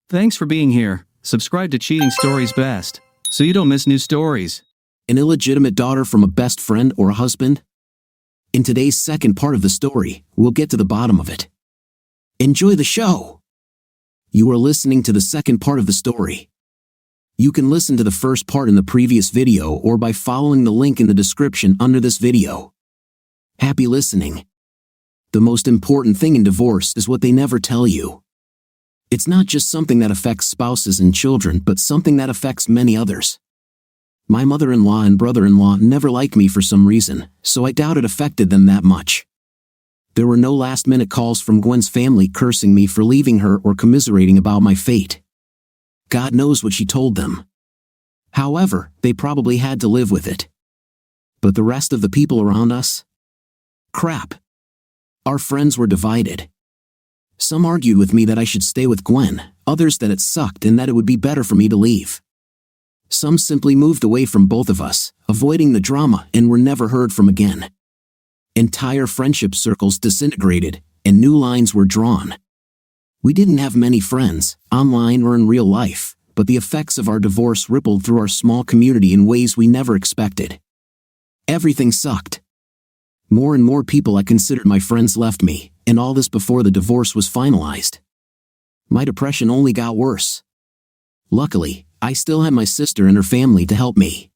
Thanks for being here. Subscribe to Cheating Stories Best, so you don't miss new stories. An illegitimate daughter from a best friend or a husband? In today's second part of the story, we'll get to the bottom of it. Enjoy the show! You are listening to the second part of the story. You can listen to the first part in the previous video or by following the link in the description under this video. Happy listening. The most important thing in divorce is what they never tell you. It's not just something that affects spouses and children, but something that affects many others. My mother-in-law and brother-in-law never liked me for some reason, so I doubt it affected them that much. There were no last-minute calls from Gwen's family cursing me for leaving her or commiserating about my fate. God knows what she told them. However, they probably had to live with it. But the rest of the people around us? Crap. Our friends were divided. Some argued with me that I should stay with Gwen, others that it sucked and that it would be better for me to leave. Some simply moved away from both of us, avoiding the drama, and were never heard from again. Entire friendship circles disintegrated, and new lines were drawn. We didn't have many friends, online or in real life, but the effects of our divorce rippled through our small community in ways we never expected. Everything sucked. More and more people I considered my friends left me, and all this before the divorce was finalized. My depression only got worse. Luckily, I still had my sister and her family to help me.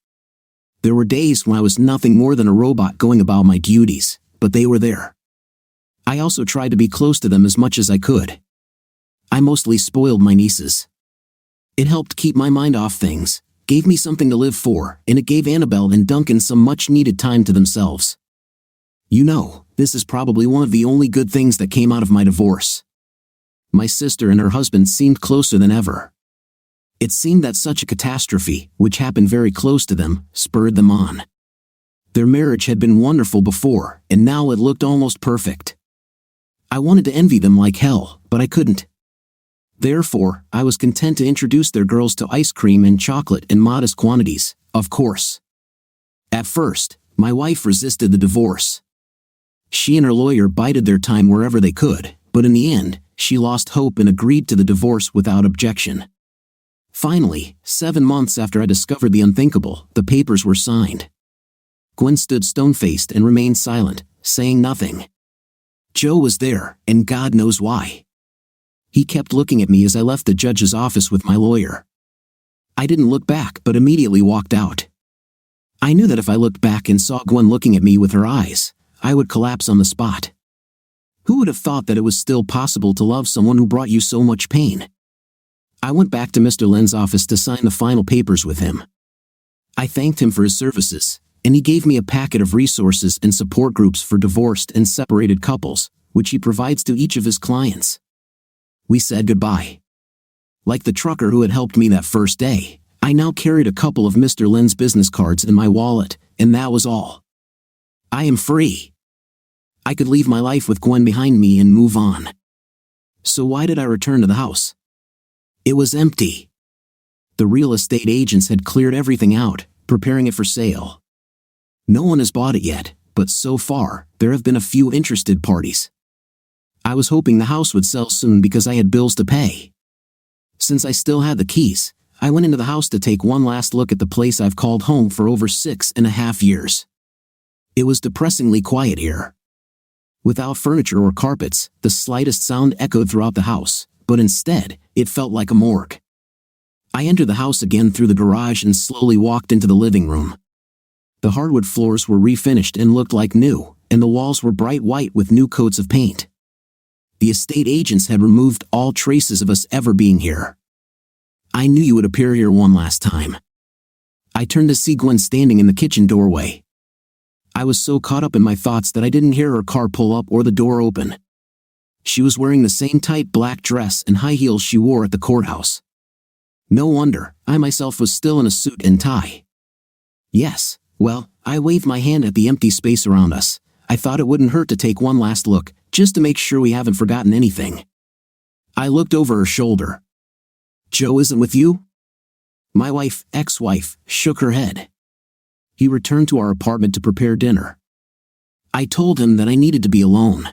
There were days when I was nothing more than a robot going about my duties, but they were there. I also tried to be close to them as much as I could. I mostly spoiled my nieces. It helped keep my mind off things, gave me something to live for, and it gave Annabelle and Duncan some much-needed time to themselves. You know, this is probably one of the only good things that came out of my divorce. My sister and her husband seemed closer than ever. It seemed that such a catastrophe, which happened very close to them, spurred them on. Their marriage had been wonderful before, and now it looked almost perfect. I wanted to envy them like hell, but I couldn't. Therefore, I was content to introduce their girls to ice cream and chocolate in modest quantities, of course. At first, my wife resisted the divorce. She and her lawyer bided their time wherever they could, but in the end, she lost hope and agreed to the divorce without objection. Finally, 7 months after I discovered the unthinkable, the papers were signed. Gwen stood stone-faced and remained silent, saying nothing. Joe was there, and God knows why. He kept looking at me as I left the judge's office with my lawyer. I didn't look back but immediately walked out. I knew that if I looked back and saw Gwen looking at me with her eyes, I would collapse on the spot. Who would have thought that it was still possible to love someone who brought you so much pain? I went back to Mr. Lynn's office to sign the final papers with him. I thanked him for his services, and he gave me a packet of resources and support groups for divorced and separated couples, which he provides to each of his clients. We said goodbye. Like the trucker who had helped me that first day, I now carried a couple of Mr. Lynn's business cards in my wallet, and that was all. I am free. I could leave my life with Gwen behind me and move on. So why did I return to the house? It was empty. The real estate agents had cleared everything out, preparing it for sale. No one has bought it yet, but so far, there have been a few interested parties. I was hoping the house would sell soon because I had bills to pay. Since I still had the keys, I went into the house to take one last look at the place I've called home for over 6.5 years. It was depressingly quiet here. Without furniture or carpets, the slightest sound echoed throughout the house, but instead, it felt like a morgue. I entered the house again through the garage and slowly walked into the living room. The hardwood floors were refinished and looked like new, and the walls were bright white with new coats of paint. The estate agents had removed all traces of us ever being here. I knew you would appear here one last time. I turned to see Gwen standing in the kitchen doorway. I was so caught up in my thoughts that I didn't hear her car pull up or the door open. She was wearing the same tight black dress and high heels she wore at the courthouse. No wonder, I myself was still in a suit and tie. Yes, well, I waved my hand at the empty space around us. I thought it wouldn't hurt to take one last look, just to make sure we haven't forgotten anything. I looked over her shoulder. Joe isn't with you? My wife, ex-wife, shook her head. He returned to our apartment to prepare dinner. I told him that I needed to be alone.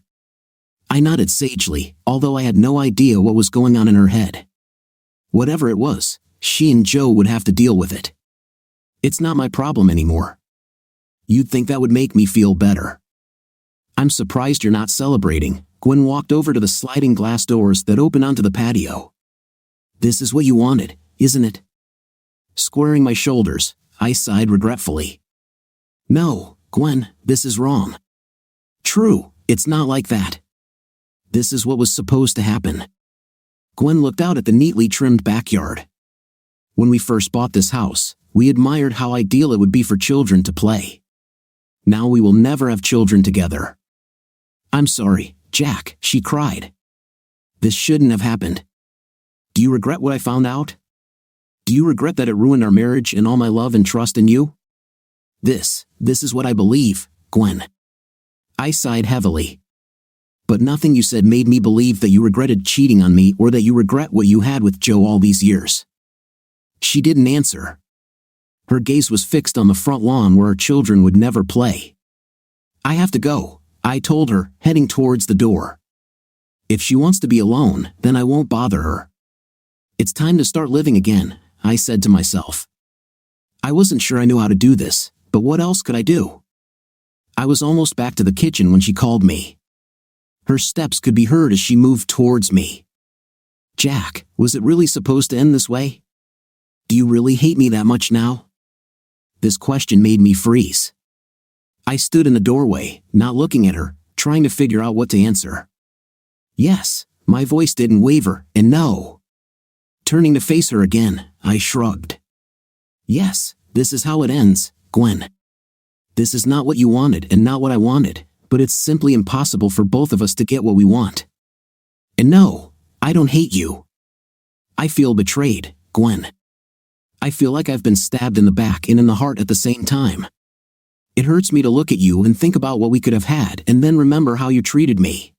I nodded sagely, although I had no idea what was going on in her head. Whatever it was, she and Joe would have to deal with it. It's not my problem anymore. You'd think that would make me feel better. I'm surprised you're not celebrating. Gwen walked over to the sliding glass doors that open onto the patio. This is what you wanted, isn't it? Squaring my shoulders, I sighed regretfully. No, Gwen, this is wrong. True, it's not like that. This is what was supposed to happen. Gwen looked out at the neatly trimmed backyard. When we first bought this house, we admired how ideal it would be for children to play. Now we will never have children together. I'm sorry, Jack, she cried. This shouldn't have happened. Do you regret what I found out? Do you regret that it ruined our marriage and all my love and trust in you? This is what I believe, Gwen. I sighed heavily. But nothing you said made me believe that you regretted cheating on me or that you regret what you had with Joe all these years. She didn't answer. Her gaze was fixed on the front lawn where our children would never play. I have to go, I told her, heading towards the door. If she wants to be alone, then I won't bother her. It's time to start living again, I said to myself. I wasn't sure I knew how to do this, but what else could I do? I was almost back to the kitchen when she called me. Her steps could be heard as she moved towards me. Jack, was it really supposed to end this way? Do you really hate me that much now? This question made me freeze. I stood in the doorway, not looking at her, trying to figure out what to answer. Yes, my voice didn't waver, and no. Turning to face her again, I shrugged. Yes, this is how it ends, Gwen. This is not what you wanted and not what I wanted, but it's simply impossible for both of us to get what we want. And no, I don't hate you. I feel betrayed, Gwen. I feel like I've been stabbed in the back and in the heart at the same time. It hurts me to look at you and think about what we could have had and then remember how you treated me.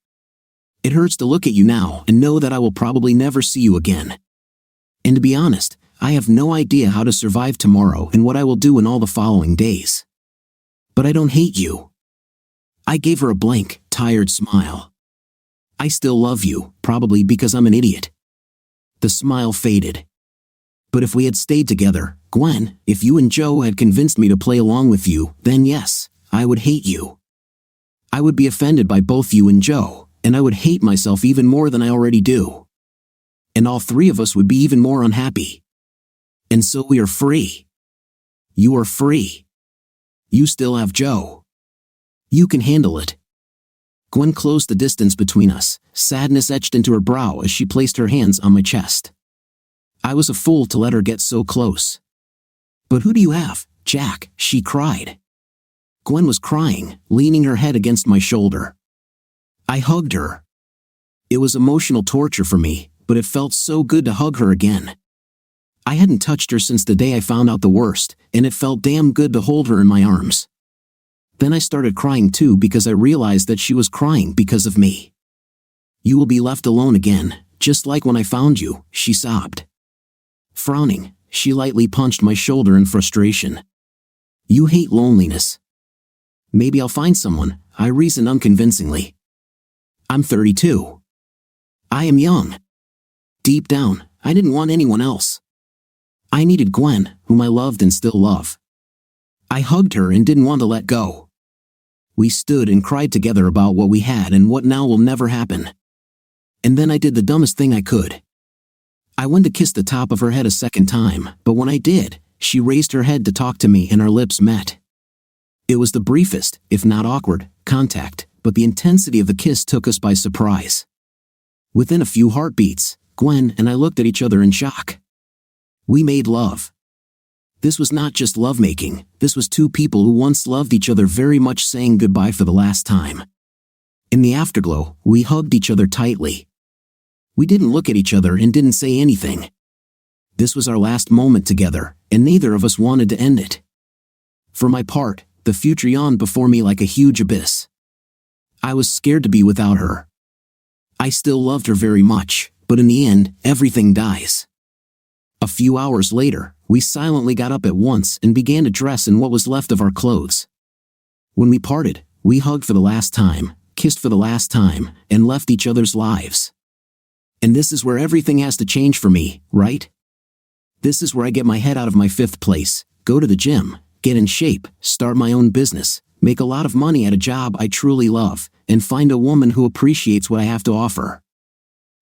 It hurts to look at you now and know that I will probably never see you again. And to be honest, I have no idea how to survive tomorrow and what I will do in all the following days. But I don't hate you. I gave her a blank, tired smile. I still love you, probably because I'm an idiot. The smile faded. But if we had stayed together, Gwen, if you and Joe had convinced me to play along with you, then yes, I would hate you. I would be offended by both you and Joe, and I would hate myself even more than I already do. And all three of us would be even more unhappy. And so we are free. You are free. You still have Joe. You can handle it. Gwen closed the distance between us, sadness etched into her brow as she placed her hands on my chest. I was a fool to let her get so close. But who do you have, Jack? She cried. Gwen was crying, leaning her head against my shoulder. I hugged her. It was emotional torture for me, but it felt so good to hug her again. I hadn't touched her since the day I found out the worst, and it felt damn good to hold her in my arms. Then I started crying too because I realized that she was crying because of me. You will be left alone again, just like when I found you, she sobbed. Frowning, she lightly punched my shoulder in frustration. You hate loneliness. Maybe I'll find someone, I reasoned unconvincingly. I'm 32. I am young. Deep down, I didn't want anyone else. I needed Gwen, whom I loved and still love. I hugged her and didn't want to let go. We stood and cried together about what we had and what now will never happen. And then I did the dumbest thing I could. I went to kiss the top of her head a second time, but when I did, she raised her head to talk to me and our lips met. It was the briefest, if not awkward, contact, but the intensity of the kiss took us by surprise. Within a few heartbeats, Gwen and I looked at each other in shock. We made love. This was not just lovemaking, this was two people who once loved each other very much saying goodbye for the last time. In the afterglow, we hugged each other tightly. We didn't look at each other and didn't say anything. This was our last moment together, and neither of us wanted to end it. For my part, the future yawned before me like a huge abyss. I was scared to be without her. I still loved her very much, but in the end, everything dies. A few hours later, we silently got up at once and began to dress in what was left of our clothes. When we parted, we hugged for the last time, kissed for the last time, and left each other's lives. And this is where everything has to change for me, right? This is where I get my head out of my fifth place, go to the gym, get in shape, start my own business, make a lot of money at a job I truly love, and find a woman who appreciates what I have to offer.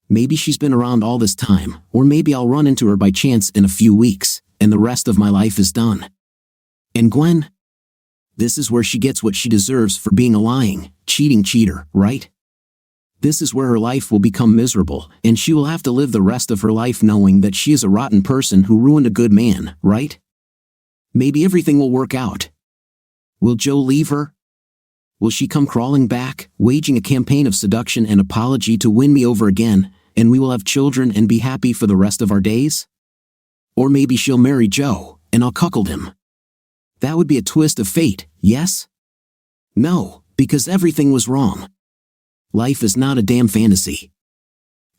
Maybe she's been around all this time, or maybe I'll run into her by chance in a few weeks, and the rest of my life is done. And Gwen? This is where she gets what she deserves for being a lying, cheating cheater, right? This is where her life will become miserable, and she will have to live the rest of her life knowing that she is a rotten person who ruined a good man, right? Maybe everything will work out. Will Joe leave her? Will she come crawling back, waging a campaign of seduction and apology to win me over again, and we will have children and be happy for the rest of our days? Or maybe she'll marry Joe, and I'll cuckold him. That would be a twist of fate, yes? No, because everything was wrong. Life is not a damn fantasy.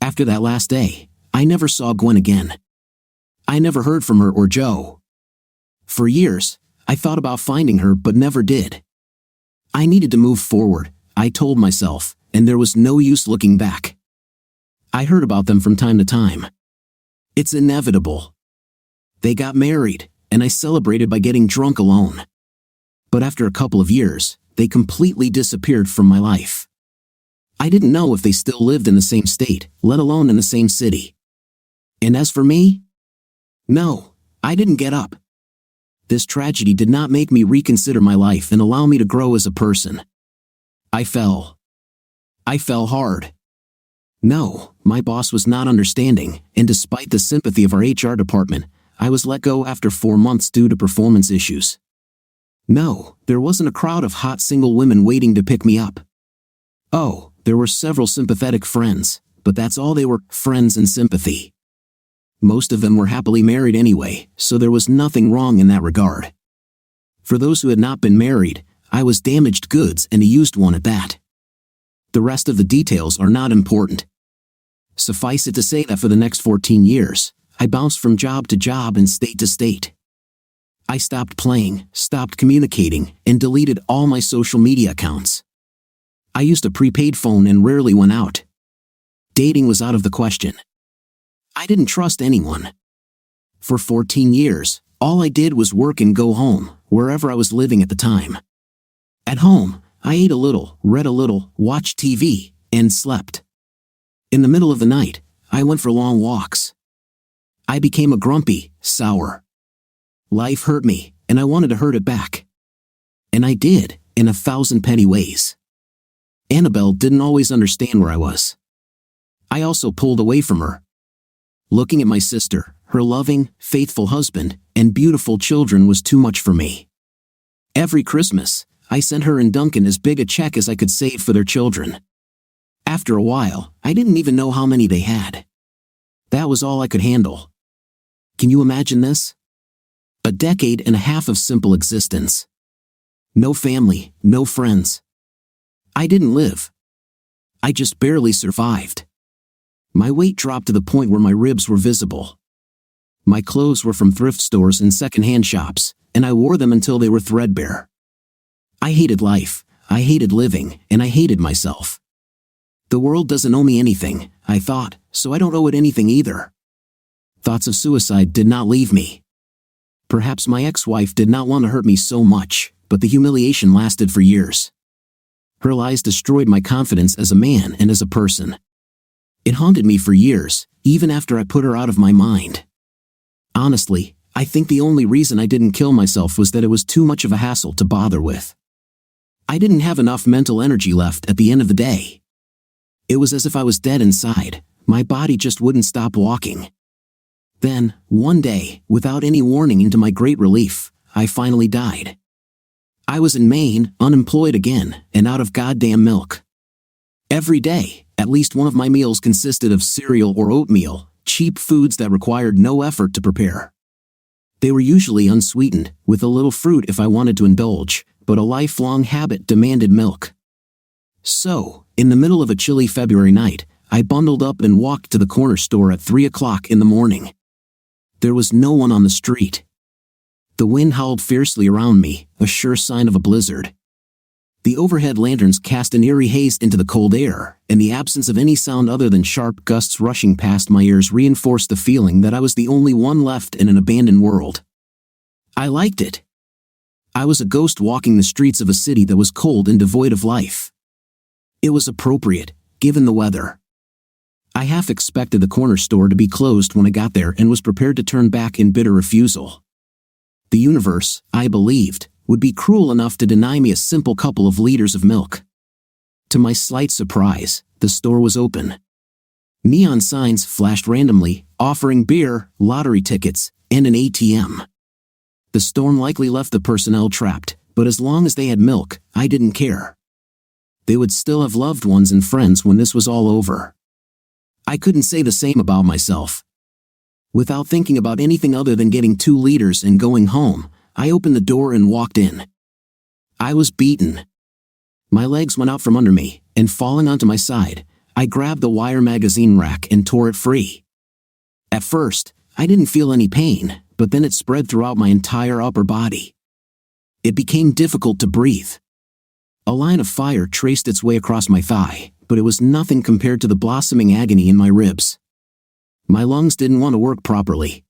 After that last day, I never saw Gwen again. I never heard from her or Joe. For years, I thought about finding her but never did. I needed to move forward, I told myself, and there was no use looking back. I heard about them from time to time. It's inevitable. They got married, and I celebrated by getting drunk alone. But after a couple of years, they completely disappeared from my life. I didn't know if they still lived in the same state, let alone in the same city. And as for me? No, I didn't get up. This tragedy did not make me reconsider my life and allow me to grow as a person. I fell. I fell hard. No, my boss was not understanding, and despite the sympathy of our HR department, I was let go after 4 months due to performance issues. No, there wasn't a crowd of hot single women waiting to pick me up. Oh, there were several sympathetic friends, but that's all they were, friends and sympathy. Most of them were happily married anyway, so there was nothing wrong in that regard. For those who had not been married, I was damaged goods and a used one at that. The rest of the details are not important. Suffice it to say that for the next 14 years, I bounced from job to job and state to state. I stopped playing, stopped communicating, and deleted all my social media accounts. I used a prepaid phone and rarely went out. Dating was out of the question. I didn't trust anyone. For 14 years, all I did was work and go home, wherever I was living at the time. At home, I ate a little, read a little, watched TV, and slept. In the middle of the night, I went for long walks. I became a grumpy, sour. Life hurt me, and I wanted to hurt it back. And I did, in 1,000 petty ways. Annabelle didn't always understand where I was. I also pulled away from her. Looking at my sister, her loving, faithful husband, and beautiful children was too much for me. Every Christmas, I sent her and Duncan as big a check as I could save for their children. After a while, I didn't even know how many they had. That was all I could handle. Can you imagine this? A decade and a half of simple existence. No family, no friends. I didn't live. I just barely survived. My weight dropped to the point where my ribs were visible. My clothes were from thrift stores and secondhand shops, and I wore them until they were threadbare. I hated life, I hated living, and I hated myself. The world doesn't owe me anything, I thought, so I don't owe it anything either. Thoughts of suicide did not leave me. Perhaps my ex-wife did not want to hurt me so much, but the humiliation lasted for years. Her lies destroyed my confidence as a man and as a person. It haunted me for years, even after I put her out of my mind. Honestly, I think the only reason I didn't kill myself was that it was too much of a hassle to bother with. I didn't have enough mental energy left at the end of the day. It was as if I was dead inside, my body just wouldn't stop walking. Then, one day, without any warning and to my great relief, I finally died. I was in Maine, unemployed again, and out of goddamn milk. Every day, at least one of my meals consisted of cereal or oatmeal, cheap foods that required no effort to prepare. They were usually unsweetened, with a little fruit if I wanted to indulge, but a lifelong habit demanded milk. So, in the middle of a chilly February night, I bundled up and walked to the corner store at 3 o'clock in the morning. There was no one on the street. The wind howled fiercely around me, a sure sign of a blizzard. The overhead lanterns cast an eerie haze into the cold air, and the absence of any sound other than sharp gusts rushing past my ears reinforced the feeling that I was the only one left in an abandoned world. I liked it. I was a ghost walking the streets of a city that was cold and devoid of life. It was appropriate, given the weather. I half expected the corner store to be closed when I got there and was prepared to turn back in bitter refusal. The universe, I believed, would be cruel enough to deny me a simple couple of liters of milk. To my slight surprise, the store was open. Neon signs flashed randomly, offering beer, lottery tickets, and an ATM. The storm likely left the personnel trapped, but as long as they had milk, I didn't care. They would still have loved ones and friends when this was all over. I couldn't say the same about myself. Without thinking about anything other than getting 2 liters and going home, I opened the door and walked in. I was beaten. My legs went out from under me, and falling onto my side, I grabbed the wire magazine rack and tore it free. At first, I didn't feel any pain, but then it spread throughout my entire upper body. It became difficult to breathe. A line of fire traced its way across my thigh, but it was nothing compared to the blossoming agony in my ribs. My lungs didn't want to work properly.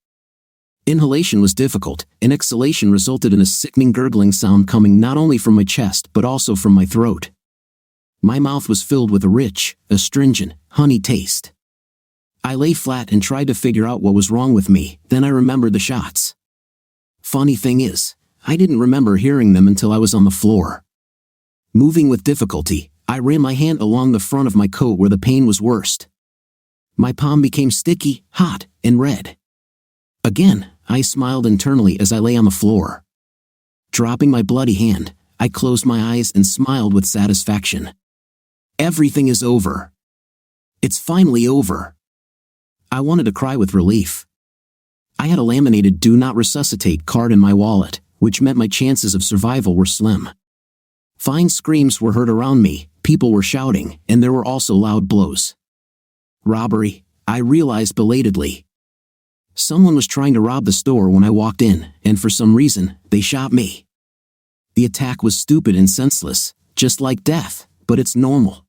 Inhalation was difficult, and exhalation resulted in a sickening gurgling sound coming not only from my chest but also from my throat. My mouth was filled with a rich, astringent, honey taste. I lay flat and tried to figure out what was wrong with me, then I remembered the shots. Funny thing is, I didn't remember hearing them until I was on the floor. Moving with difficulty, I ran my hand along the front of my coat where the pain was worst. My palm became sticky, hot, and red. Again, I smiled internally as I lay on the floor. Dropping my bloody hand, I closed my eyes and smiled with satisfaction. Everything is over. It's finally over. I wanted to cry with relief. I had a laminated "Do Not Resuscitate" card in my wallet, which meant my chances of survival were slim. Fine screams were heard around me, people were shouting, and there were also loud blows. Robbery, I realized belatedly. Someone was trying to rob the store when I walked in, and for some reason, they shot me. The attack was stupid and senseless, just like death, but it's normal.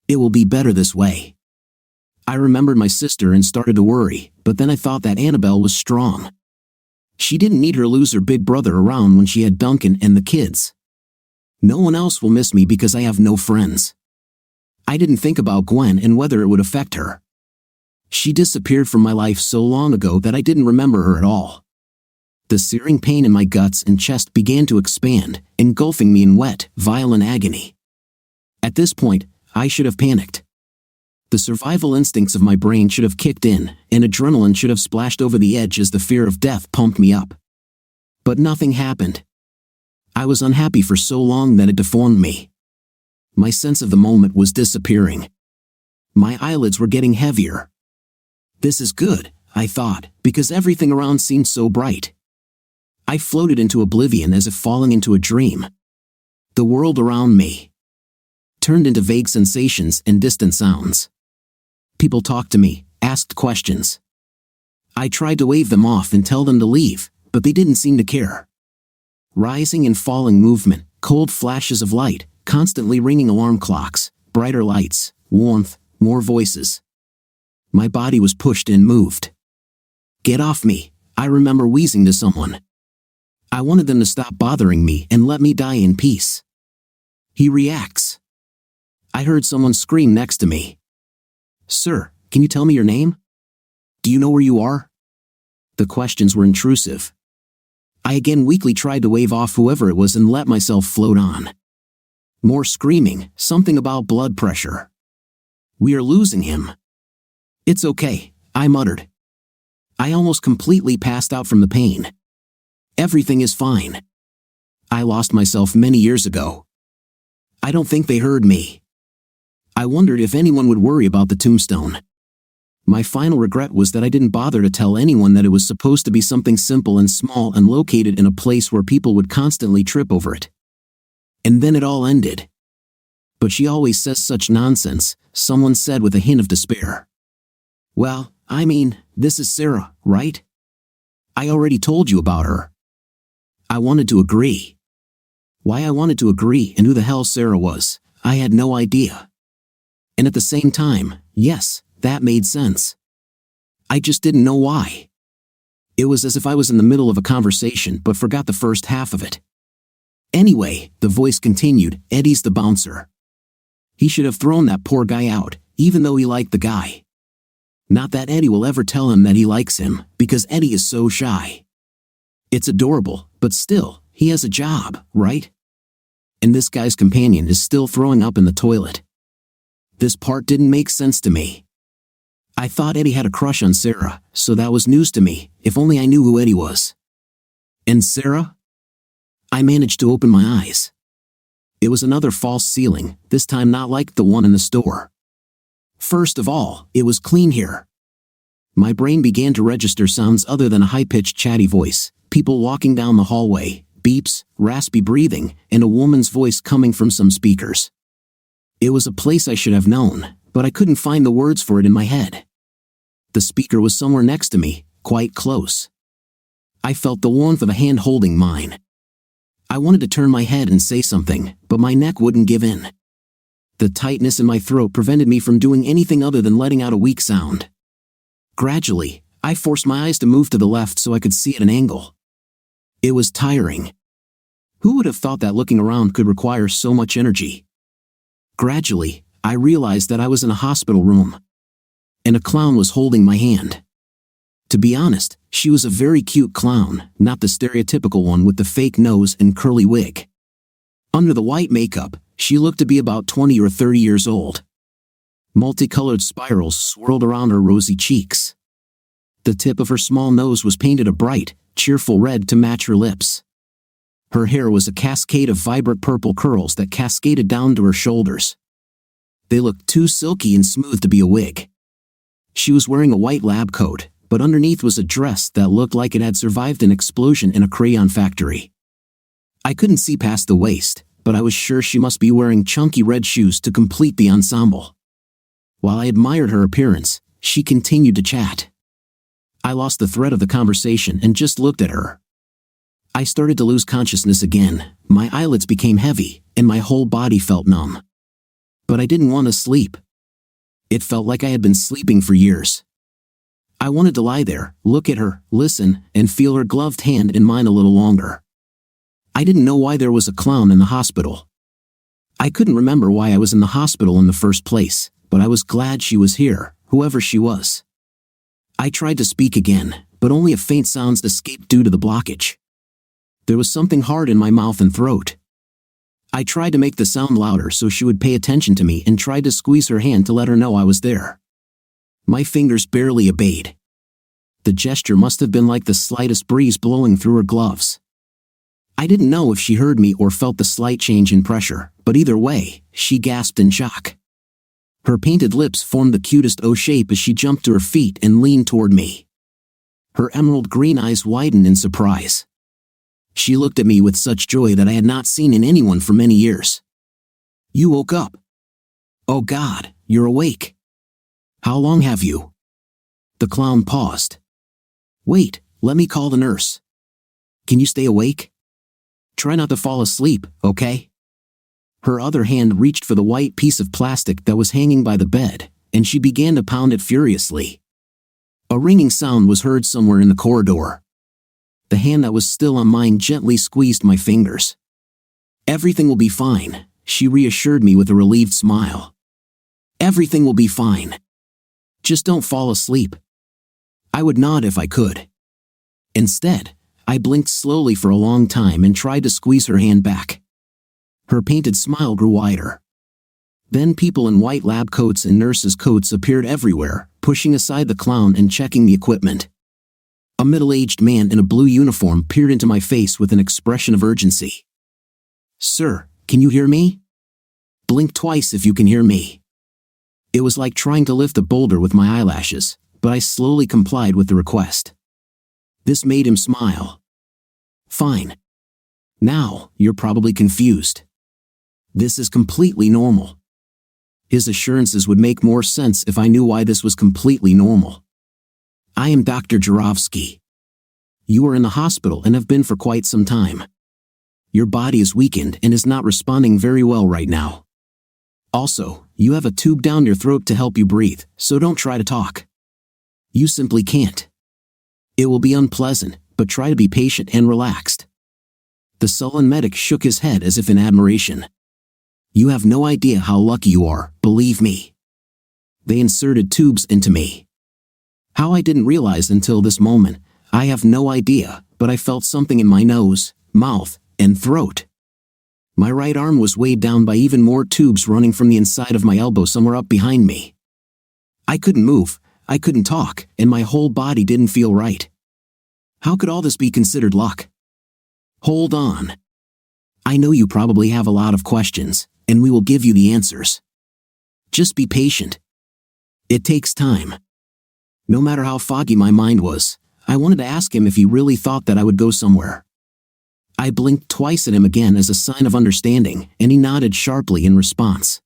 It will be better this way. I remembered my sister and started to worry, but then I thought that Annabelle was strong. She didn't need her loser big brother around when she had Duncan and the kids. No one else will miss me because I have no friends. I didn't think about Gwen and whether it would affect her. She disappeared from my life so long ago that I didn't remember her at all. The searing pain in my guts and chest began to expand, engulfing me in wet, violent agony. At this point, I should have panicked. The survival instincts of my brain should have kicked in, and adrenaline should have splashed over the edge as the fear of death pumped me up. But nothing happened. I was unhappy for so long that it deformed me. My sense of the moment was disappearing. My eyelids were getting heavier. This is good, I thought, because everything around seemed so bright. I floated into oblivion as if falling into a dream. The world around me turned into vague sensations and distant sounds. People talked to me, asked questions. I tried to wave them off and tell them to leave, but they didn't seem to care. Rising and falling movement, cold flashes of light, constantly ringing alarm clocks, brighter lights, warmth, more voices. My body was pushed and moved. Get off me, I remember wheezing to someone. I wanted them to stop bothering me and let me die in peace. He reacts. I heard someone scream next to me. Sir, can you tell me your name? Do you know where you are? The questions were intrusive. I again weakly tried to wave off whoever it was and let myself float on. More screaming, something about blood pressure. We are losing him. It's okay, I muttered. I almost completely passed out from the pain. Everything is fine. I lost myself many years ago. I don't think they heard me. I wondered if anyone would worry about the tombstone. My final regret was that I didn't bother to tell anyone that it was supposed to be something simple and small and located in a place where people would constantly trip over it. And then it all ended. But she always says such nonsense, someone said with a hint of despair. Well, I mean, this is Sarah, right? I already told you about her. I wanted to agree. Why I wanted to agree and who the hell Sarah was, I had no idea. And at the same time, yes, that made sense. I just didn't know why. It was as if I was in the middle of a conversation but forgot the first half of it. Anyway, the voice continued, Eddie's the bouncer. He should have thrown that poor guy out, even though he liked the guy. Not that Eddie will ever tell him that he likes him, because Eddie is so shy. It's adorable, but still, he has a job, right? And this guy's companion is still throwing up in the toilet. This part didn't make sense to me. I thought Eddie had a crush on Sarah, so that was news to me, if only I knew who Eddie was. And Sarah? I managed to open my eyes. It was another false ceiling, this time not like the one in the store. First of all, it was clean here. My brain began to register sounds other than a high-pitched chatty voice, people walking down the hallway, beeps, raspy breathing, and a woman's voice coming from some speakers. It was a place I should have known, but I couldn't find the words for it in my head. The speaker was somewhere next to me, quite close. I felt the warmth of a hand holding mine. I wanted to turn my head and say something, but my neck wouldn't give in. The tightness in my throat prevented me from doing anything other than letting out a weak sound. Gradually, I forced my eyes to move to the left so I could see at an angle. It was tiring. Who would have thought that looking around could require so much energy? Gradually, I realized that I was in a hospital room. And a clown was holding my hand. To be honest, she was a very cute clown, not the stereotypical one with the fake nose and curly wig. Under the white makeup, she looked to be about 20 or 30 years old. Multicolored spirals swirled around her rosy cheeks. The tip of her small nose was painted a bright, cheerful red to match her lips. Her hair was a cascade of vibrant purple curls that cascaded down to her shoulders. They looked too silky and smooth to be a wig. She was wearing a white lab coat, but underneath was a dress that looked like it had survived an explosion in a crayon factory. I couldn't see past the waist, but I was sure she must be wearing chunky red shoes to complete the ensemble. While I admired her appearance, she continued to chat. I lost the thread of the conversation and just looked at her. I started to lose consciousness again, my eyelids became heavy, and my whole body felt numb. But I didn't want to sleep. It felt like I had been sleeping for years. I wanted to lie there, look at her, listen, and feel her gloved hand in mine a little longer. I didn't know why there was a clown in the hospital. I couldn't remember why I was in the hospital in the first place, but I was glad she was here, whoever she was. I tried to speak again, but only a faint sound escaped due to the blockage. There was something hard in my mouth and throat. I tried to make the sound louder so she would pay attention to me and tried to squeeze her hand to let her know I was there. My fingers barely obeyed. The gesture must have been like the slightest breeze blowing through her gloves. I didn't know if she heard me or felt the slight change in pressure, but either way, she gasped in shock. Her painted lips formed the cutest O shape as she jumped to her feet and leaned toward me. Her emerald green eyes widened in surprise. She looked at me with such joy that I had not seen in anyone for many years. "You woke up. Oh God, you're awake. How long have you?" The clown paused. "Wait, let me call the nurse. Can you stay awake? Try not to fall asleep, okay?" Her other hand reached for the white piece of plastic that was hanging by the bed, and she began to pound it furiously. A ringing sound was heard somewhere in the corridor. The hand that was still on mine gently squeezed my fingers. "Everything will be fine," she reassured me with a relieved smile. "Everything will be fine. Just don't fall asleep." I would nod if I could. Instead, I blinked slowly for a long time and tried to squeeze her hand back. Her painted smile grew wider. Then people in white lab coats and nurses' coats appeared everywhere, pushing aside the clown and checking the equipment. A middle-aged man in a blue uniform peered into my face with an expression of urgency. "Sir, can you hear me? Blink twice if you can hear me." It was like trying to lift a boulder with my eyelashes, but I slowly complied with the request. This made him smile. "Fine. Now, you're probably confused. This is completely normal." His assurances would make more sense if I knew why this was completely normal. "I am Dr. Jurovsky. You are in the hospital and have been for quite some time. Your body is weakened and is not responding very well right now. Also, you have a tube down your throat to help you breathe, so don't try to talk. You simply can't. It will be unpleasant, but try to be patient and relaxed." The sullen medic shook his head as if in admiration. "You have no idea how lucky you are, believe me. They inserted tubes into me. How I didn't realize until this moment, I have no idea, but I felt something in my nose, mouth, and throat. My right arm was weighed down by even more tubes running from the inside of my elbow somewhere up behind me. I couldn't move, I couldn't talk, and my whole body didn't feel right. How could all this be considered luck? Hold on. I know you probably have a lot of questions, and we will give you the answers. Just be patient. It takes time." No matter how foggy my mind was, I wanted to ask him if he really thought that I would go somewhere. I blinked twice at him again as a sign of understanding, and he nodded sharply in response.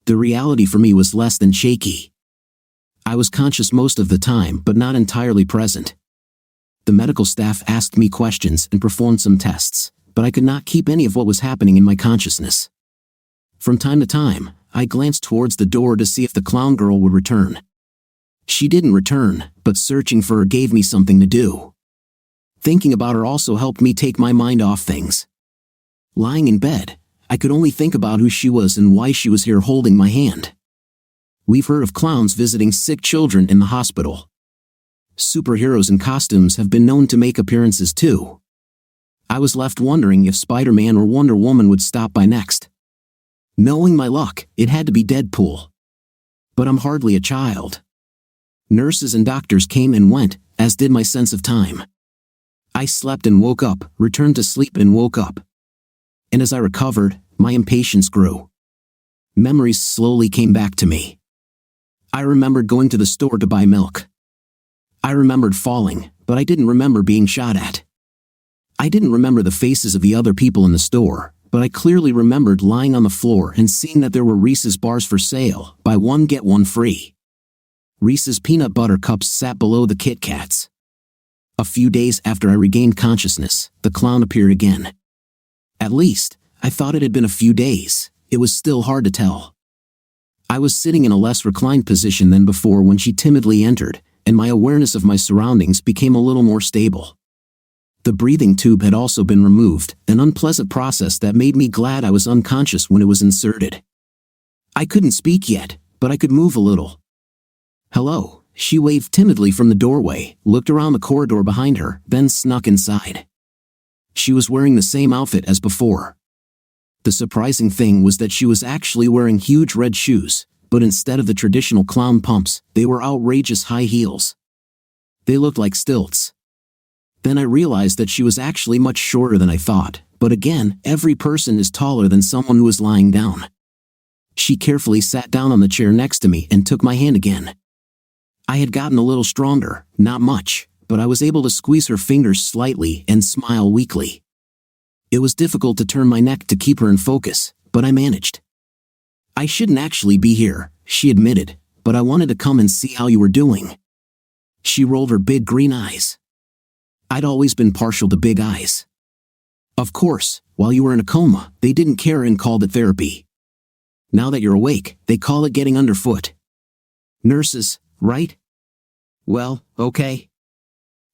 The reality for me was less than shaky. I was conscious most of the time, but not entirely present. The medical staff asked me questions and performed some tests, but I could not keep any of what was happening in my consciousness. From time to time, I glanced towards the door to see if the clown girl would return. She didn't return, but searching for her gave me something to do. Thinking about her also helped me take my mind off things. Lying in bed, I could only think about who she was and why she was here holding my hand. We've heard of clowns visiting sick children in the hospital. Superheroes in costumes have been known to make appearances too. I was left wondering if Spider-Man or Wonder Woman would stop by next. Knowing my luck, it had to be Deadpool. But I'm hardly a child. Nurses and doctors came and went, as did my sense of time. I slept and woke up, returned to sleep and woke up. And as I recovered, my impatience grew. Memories slowly came back to me. I remembered going to the store to buy milk. I remembered falling, but I didn't remember being shot at. I didn't remember the faces of the other people in the store, but I clearly remembered lying on the floor and seeing that there were Reese's bars for sale, buy one get one free. Reese's peanut butter cups sat below the Kit Kats. A few days after I regained consciousness, the clown appeared again. At least, I thought it had been a few days. It was still hard to tell. I was sitting in a less reclined position than before when she timidly entered, and my awareness of my surroundings became a little more stable. The breathing tube had also been removed, an unpleasant process that made me glad I was unconscious when it was inserted. I couldn't speak yet, but I could move a little. "Hello," she waved timidly from the doorway, looked around the corridor behind her, then snuck inside. She was wearing the same outfit as before. The surprising thing was that she was actually wearing huge red shoes, but instead of the traditional clown pumps, they were outrageous high heels. They looked like stilts. Then I realized that she was actually much shorter than I thought, but again, every person is taller than someone who is lying down. She carefully sat down on the chair next to me and took my hand again. I had gotten a little stronger, not much, but I was able to squeeze her fingers slightly and smile weakly. It was difficult to turn my neck to keep her in focus, but I managed. "I shouldn't actually be here," she admitted, "but I wanted to come and see how you were doing." She rolled her big green eyes. I'd always been partial to big eyes. "Of course, while you were in a coma, they didn't care and called it therapy. Now that you're awake, they call it getting underfoot. Nurses, right? Well, okay."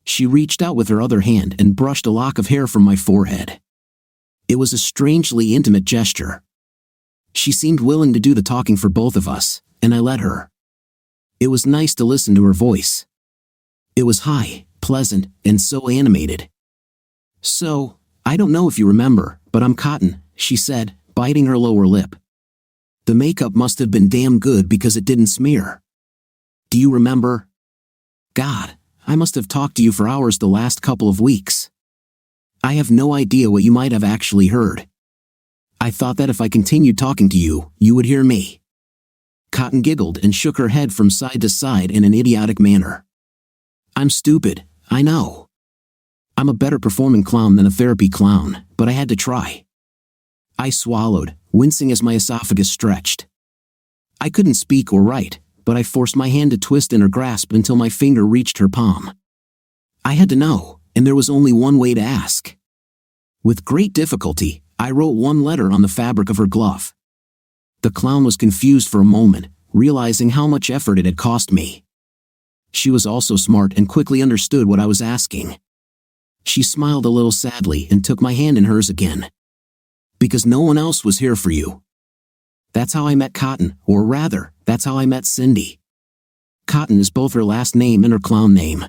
She reached out with her other hand and brushed a lock of hair from my forehead. It was a strangely intimate gesture. She seemed willing to do the talking for both of us, and I let her. It was nice to listen to her voice. It was high, pleasant, and so animated. "So, I don't know if you remember, but I'm Cotton," she said, biting her lower lip. "The makeup must have been damn good because it didn't smear. Do you remember? God, I must have talked to you for hours the last couple of weeks. I have no idea what you might have actually heard. I thought that if I continued talking to you, you would hear me." Cotton giggled and shook her head from side to side in an idiotic manner. "I'm stupid, I know. I'm a better performing clown than a therapy clown, but I had to try." I swallowed, wincing as my esophagus stretched. I couldn't speak or write, but I forced my hand to twist in her grasp until my finger reached her palm. I had to know, and there was only one way to ask. With great difficulty, I wrote one letter on the fabric of her glove. The clown was confused for a moment, realizing how much effort it had cost me. She was also smart and quickly understood what I was asking. She smiled a little sadly and took my hand in hers again. "Because no one else was here for you." That's how I met Cotton, or rather, that's how I met Cindy. Cotton is both her last name and her clown name.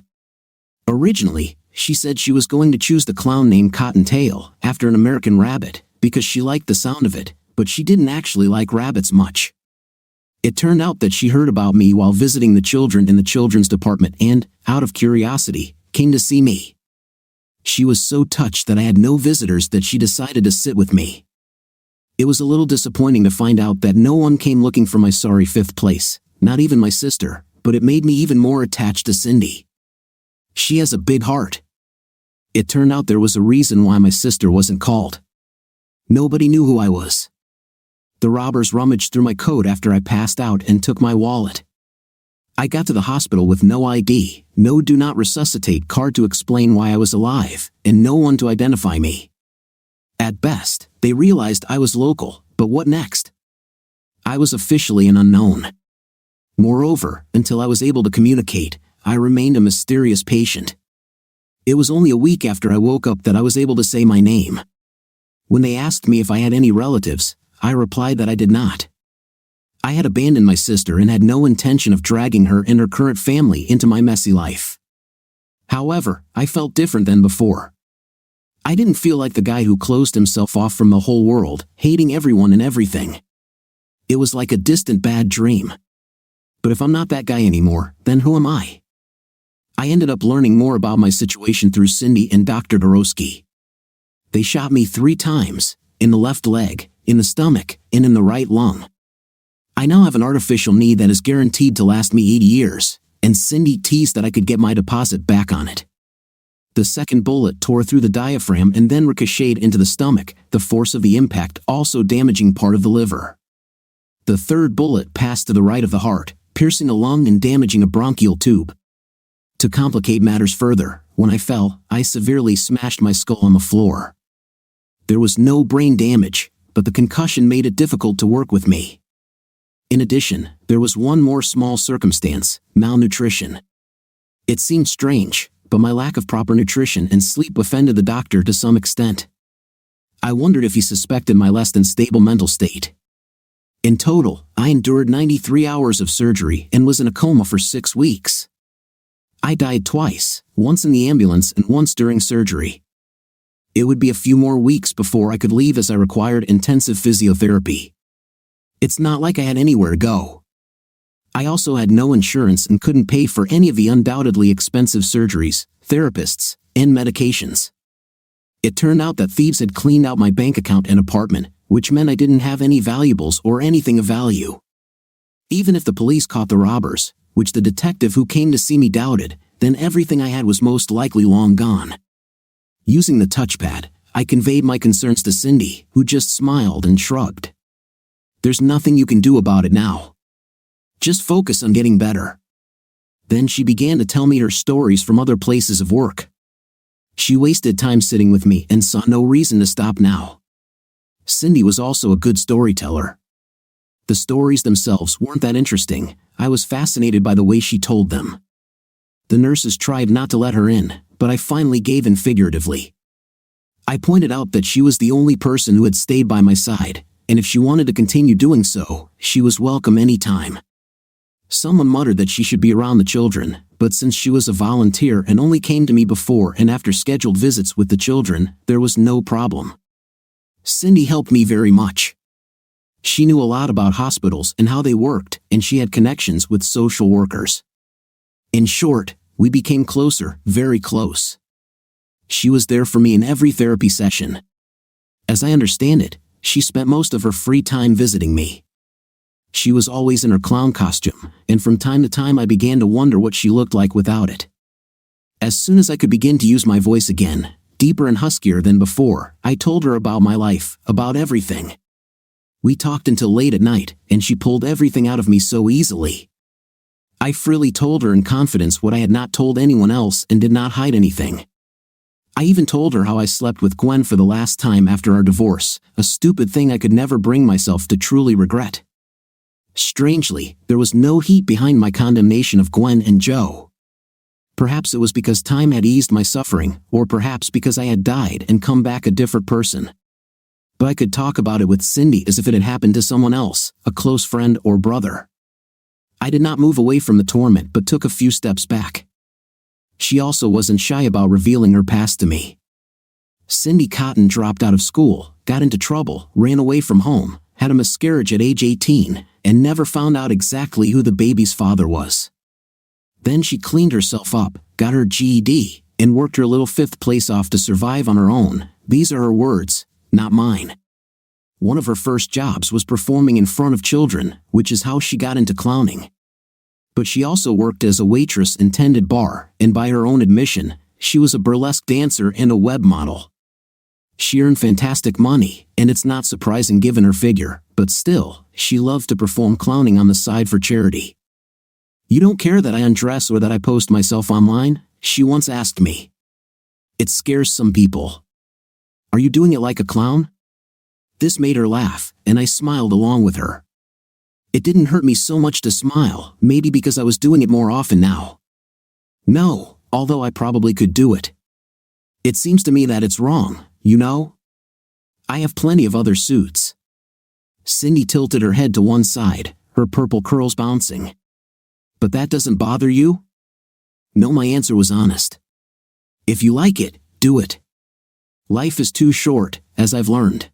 Originally, she said she was going to choose the clown name Cottontail after an American rabbit because she liked the sound of it, but she didn't actually like rabbits much. It turned out that she heard about me while visiting the children in the children's department and, out of curiosity, came to see me. She was so touched that I had no visitors that she decided to sit with me. It was a little disappointing to find out that no one came looking for my sorry 5th place, not even my sister, but it made me even more attached to Cindy. She has a big heart. It turned out there was a reason why my sister wasn't called. Nobody knew who I was. The robbers rummaged through my coat after I passed out and took my wallet. I got to the hospital with no ID, no do not resuscitate card to explain why I was alive, and no one to identify me. At best, they realized I was local, but what next? I was officially an unknown. Moreover, until I was able to communicate, I remained a mysterious patient. It was only a week after I woke up that I was able to say my name. When they asked me if I had any relatives, I replied that I did not. I had abandoned my sister and had no intention of dragging her and her current family into my messy life. However, I felt different than before. I didn't feel like the guy who closed himself off from the whole world, hating everyone and everything. It was like a distant bad dream. But if I'm not that guy anymore, then who am I? I ended up learning more about my situation through Cindy and Dr. Dorosky. They shot me 3 times, in the left leg, in the stomach, and in the right lung. I now have an artificial knee that is guaranteed to last me 80 years, and Cindy teased that I could get my deposit back on it. The second bullet tore through the diaphragm and then ricocheted into the stomach, the force of the impact also damaging part of the liver. The third bullet passed to the right of the heart, piercing a lung and damaging a bronchial tube. To complicate matters further, when I fell, I severely smashed my skull on the floor. There was no brain damage, but the concussion made it difficult to work with me. In addition, there was one more small circumstance: malnutrition. It seemed strange, but my lack of proper nutrition and sleep offended the doctor to some extent. I wondered if he suspected my less than stable mental state. In total, I endured 93 hours of surgery and was in a coma for 6 weeks. I died twice, once in the ambulance and once during surgery. It would be a few more weeks before I could leave as I required intensive physiotherapy. It's not like I had anywhere to go. I also had no insurance and couldn't pay for any of the undoubtedly expensive surgeries, therapists, and medications. It turned out that thieves had cleaned out my bank account and apartment, which meant I didn't have any valuables or anything of value. Even if the police caught the robbers, which the detective who came to see me doubted, then everything I had was most likely long gone. Using the touchpad, I conveyed my concerns to Cindy, who just smiled and shrugged. "There's nothing you can do about it now. Just focus on getting better." Then she began to tell me her stories from other places of work. She wasted time sitting with me and saw no reason to stop now. Cindy was also a good storyteller. The stories themselves weren't that interesting. I was fascinated by the way she told them. The nurses tried not to let her in, but I finally gave in figuratively. I pointed out that she was the only person who had stayed by my side, and if she wanted to continue doing so, she was welcome any time. Someone muttered that she should be around the children, but since she was a volunteer and only came to me before and after scheduled visits with the children, there was no problem. Cindy helped me very much. She knew a lot about hospitals and how they worked, and she had connections with social workers. In short, we became closer, very close. She was there for me in every therapy session. As I understand it, she spent most of her free time visiting me. She was always in her clown costume, and from time to time I began to wonder what she looked like without it. As soon as I could begin to use my voice again, deeper and huskier than before, I told her about my life, about everything. We talked until late at night, and she pulled everything out of me so easily. I freely told her in confidence what I had not told anyone else and did not hide anything. I even told her how I slept with Gwen for the last time after our divorce, a stupid thing I could never bring myself to truly regret. Strangely, there was no heat behind my condemnation of Gwen and Joe. Perhaps it was because time had eased my suffering, or perhaps because I had died and come back a different person. But I could talk about it with Cindy as if it had happened to someone else, a close friend or brother. I did not move away from the torment but took a few steps back. She also wasn't shy about revealing her past to me. Cindy Cotton dropped out of school, got into trouble, ran away from home, had a miscarriage at age 18, and never found out exactly who the baby's father was. Then she cleaned herself up, got her GED, and worked her little fifth place off to survive on her own. These are her words, not mine. One of her first jobs was performing in front of children, which is how she got into clowning. But she also worked as a waitress and tended bar, and by her own admission, she was a burlesque dancer and a web model. She earned fantastic money, and it's not surprising given her figure, but still, she loved to perform clowning on the side for charity. "You don't care that I undress or that I post myself online?" she once asked me. "It scares some people. Are you doing it like a clown?" This made her laugh, and I smiled along with her. It didn't hurt me so much to smile, maybe because I was doing it more often now. No, although I probably could do it. It seems to me that it's wrong, you know? I have plenty of other suits. Cindy tilted her head to one side, her purple curls bouncing. But that doesn't bother you? No, my answer was honest. If you like it, do it. Life is too short, as I've learned.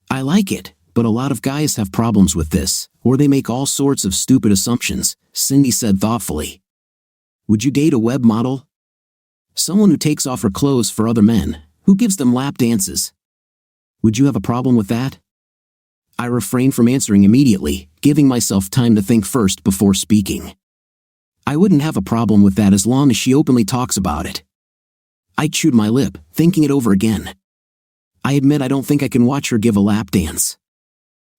I like it, but a lot of guys have problems with this, or they make all sorts of stupid assumptions, Cindy said thoughtfully. Would you date a web model? Someone who takes off her clothes for other men, who gives them lap dances. Would you have a problem with that? I refrained from answering immediately, giving myself time to think first before speaking. I wouldn't have a problem with that as long as she openly talks about it. I chewed my lip, thinking it over again. I admit I don't think I can watch her give a lap dance.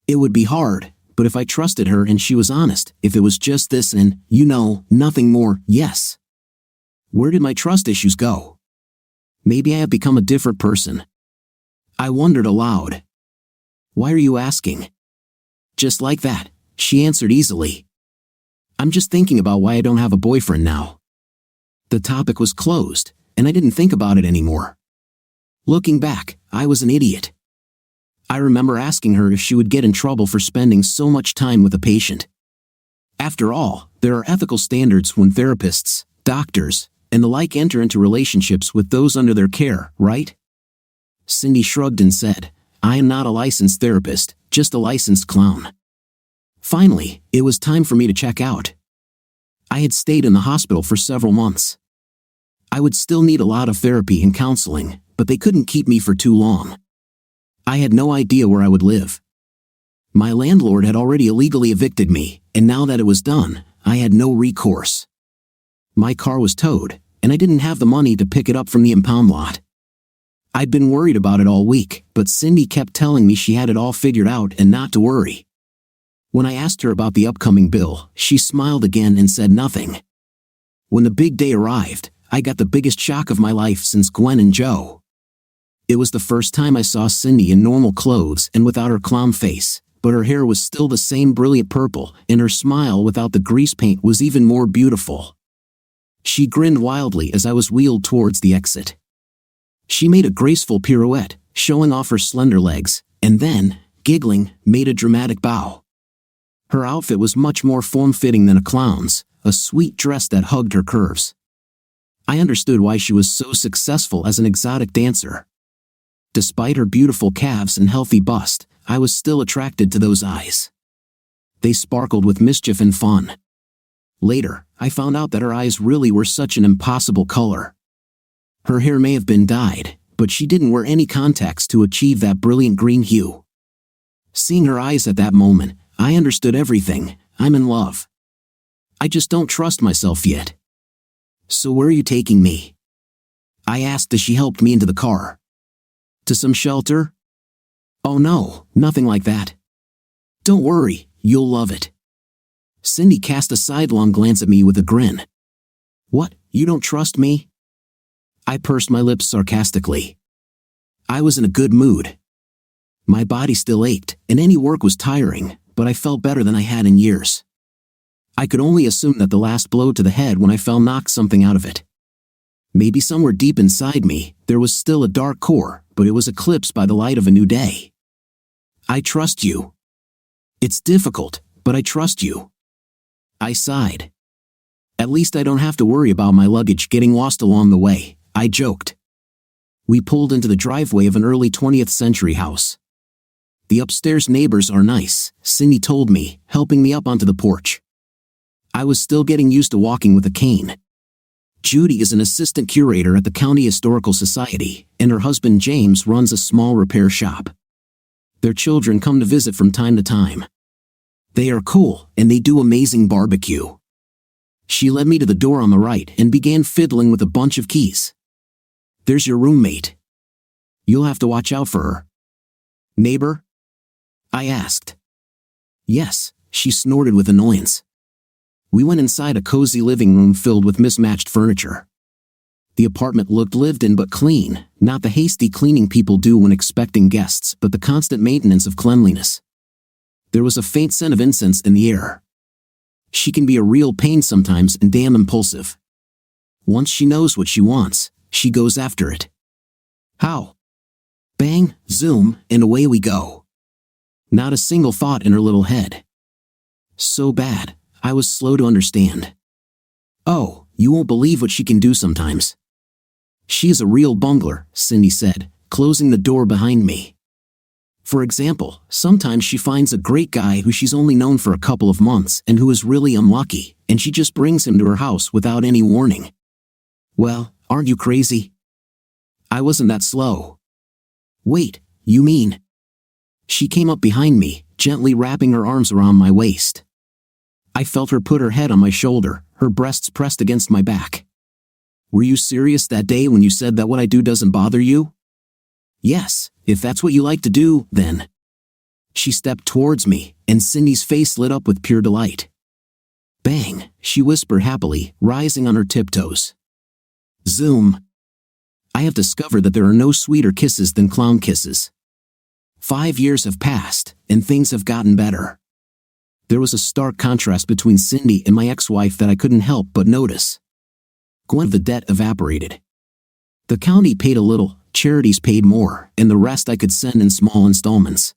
It would be hard, but if I trusted her and she was honest, if it was just this and, nothing more, yes. Where did my trust issues go? Maybe I have become a different person. I wondered aloud. Why are you asking? Just like that, she answered easily. I'm just thinking about why I don't have a boyfriend now. The topic was closed, and I didn't think about it anymore. Looking back, I was an idiot. I remember asking her if she would get in trouble for spending so much time with a patient. After all, there are ethical standards when therapists, doctors, and the like enter into relationships with those under their care, right? Cindy shrugged and said, I am not a licensed therapist, just a licensed clown. Finally, it was time for me to check out. I had stayed in the hospital for several months. I would still need a lot of therapy and counseling, but they couldn't keep me for too long. I had no idea where I would live. My landlord had already illegally evicted me, and now that it was done, I had no recourse. My car was towed, and I didn't have the money to pick it up from the impound lot. I'd been worried about it all week, but Cindy kept telling me she had it all figured out and not to worry. When I asked her about the upcoming bill, she smiled again and said nothing. When the big day arrived, I got the biggest shock of my life since Gwen and Joe. It was the first time I saw Cindy in normal clothes and without her clown face, but her hair was still the same brilliant purple, and her smile without the grease paint was even more beautiful. She grinned wildly as I was wheeled towards the exit. She made a graceful pirouette, showing off her slender legs, and then, giggling, made a dramatic bow. Her outfit was much more form-fitting than a clown's, a sweet dress that hugged her curves. I understood why she was so successful as an exotic dancer. Despite her beautiful calves and healthy bust, I was still attracted to those eyes. They sparkled with mischief and fun. Later, I found out that her eyes really were such an impossible color. Her hair may have been dyed, but she didn't wear any contacts to achieve that brilliant green hue. Seeing her eyes at that moment, I understood everything. I'm in love. I just don't trust myself yet. So where are you taking me? I asked as she helped me into the car. To some shelter? Oh no, nothing like that. Don't worry, you'll love it. Cindy cast a sidelong glance at me with a grin. What, you don't trust me? I pursed my lips sarcastically. I was in a good mood. My body still ached, and any work was tiring, but I felt better than I had in years. I could only assume that the last blow to the head when I fell knocked something out of it. Maybe somewhere deep inside me, there was still a dark core, but it was eclipsed by the light of a new day. I trust you. It's difficult, but I trust you. I sighed. At least I don't have to worry about my luggage getting lost along the way, I joked. We pulled into the driveway of an early 20th century house. The upstairs neighbors are nice, Cindy told me, helping me up onto the porch. I was still getting used to walking with a cane. Judy is an assistant curator at the County Historical Society, and her husband James runs a small repair shop. Their children come to visit from time to time. They are cool, and they do amazing barbecue. She led me to the door on the right and began fiddling with a bunch of keys. There's your roommate. You'll have to watch out for her. Neighbor? I asked. Yes, she snorted with annoyance. We went inside a cozy living room filled with mismatched furniture. The apartment looked lived in but clean, not the hasty cleaning people do when expecting guests, but the constant maintenance of cleanliness. There was a faint scent of incense in the air. She can be a real pain sometimes and damn impulsive. Once she knows what she wants, she goes after it. How? Bang, zoom, and away we go. Not a single thought in her little head. So bad, I was slow to understand. Oh, you won't believe what she can do sometimes. She is a real bungler, Cindy said, closing the door behind me. For example, sometimes she finds a great guy who she's only known for a couple of months and who is really unlucky, and she just brings him to her house without any warning. Well, aren't you crazy? I wasn't that slow. Wait, you mean? She came up behind me, gently wrapping her arms around my waist. I felt her put her head on my shoulder, her breasts pressed against my back. Were you serious that day when you said that what I do doesn't bother you? Yes, if that's what you like to do, then. She stepped towards me, and Cindy's face lit up with pure delight. Bang, she whispered happily, rising on her tiptoes. Zoom. I have discovered that there are no sweeter kisses than clown kisses. 5 years have passed, and things have gotten better. There was a stark contrast between Cindy and my ex-wife that I couldn't help but notice. The debt evaporated. The county paid a little, charities paid more, and the rest I could send in small installments.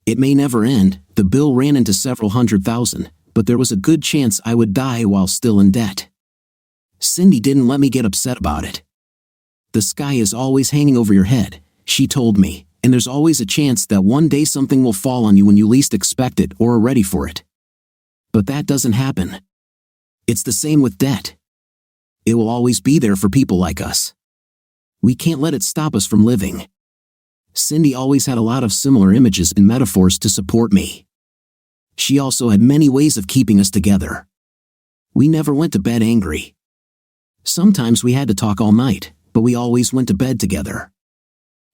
It may never end, the bill ran into several $100,000, but there was a good chance I would die while still in debt. Cindy didn't let me get upset about it. The sky is always hanging over your head, she told me, and there's always a chance that one day something will fall on you when you least expect it or are ready for it. But that doesn't happen. It's the same with debt. It will always be there for people like us. We can't let it stop us from living. Cindy always had a lot of similar images and metaphors to support me. She also had many ways of keeping us together. We never went to bed angry. Sometimes we had to talk all night, but we always went to bed together.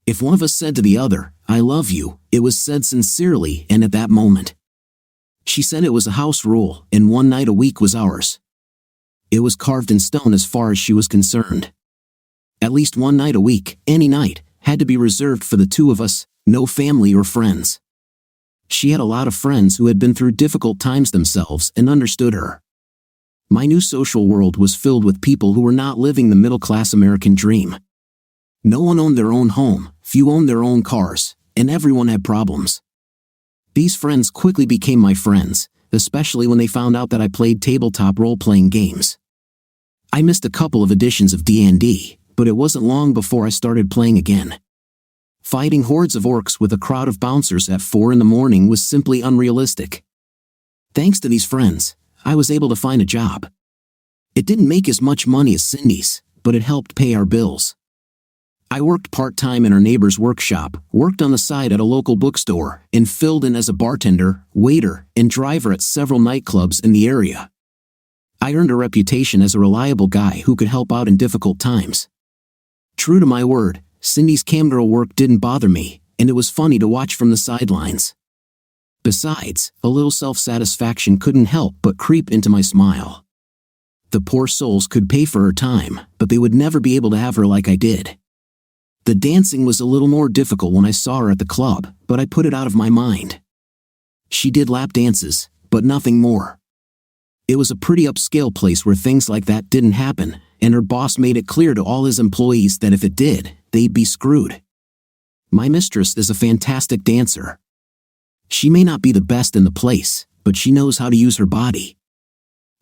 If one of us said to the other, "I love you," it was said sincerely and at that moment. She said it was a house rule, and one night a week was ours. It was carved in stone as far as she was concerned. At least one night a week, any night, had to be reserved for the two of us, no family or friends. She had a lot of friends who had been through difficult times themselves and understood her. My new social world was filled with people who were not living the middle-class American dream. No one owned their own home, few owned their own cars, and everyone had problems. These friends quickly became my friends, especially when they found out that I played tabletop role-playing games. I missed a couple of editions of D&D, but it wasn't long before I started playing again. Fighting hordes of orcs with a crowd of bouncers at 4 in the morning was simply unrealistic. Thanks to these friends, I was able to find a job. It didn't make as much money as Cindy's, but it helped pay our bills. I worked part-time in our neighbor's workshop, worked on the side at a local bookstore, and filled in as a bartender, waiter, and driver at several nightclubs in the area. I earned a reputation as a reliable guy who could help out in difficult times. True to my word, Cindy's camgirl work didn't bother me, and it was funny to watch from the sidelines. Besides, a little self-satisfaction couldn't help but creep into my smile. The poor souls could pay for her time, but they would never be able to have her like I did. The dancing was a little more difficult when I saw her at the club, but I put it out of my mind. She did lap dances, but nothing more. It was a pretty upscale place where things like that didn't happen, and her boss made it clear to all his employees that if it did, they'd be screwed. My mistress is a fantastic dancer. She may not be the best in the place, but she knows how to use her body.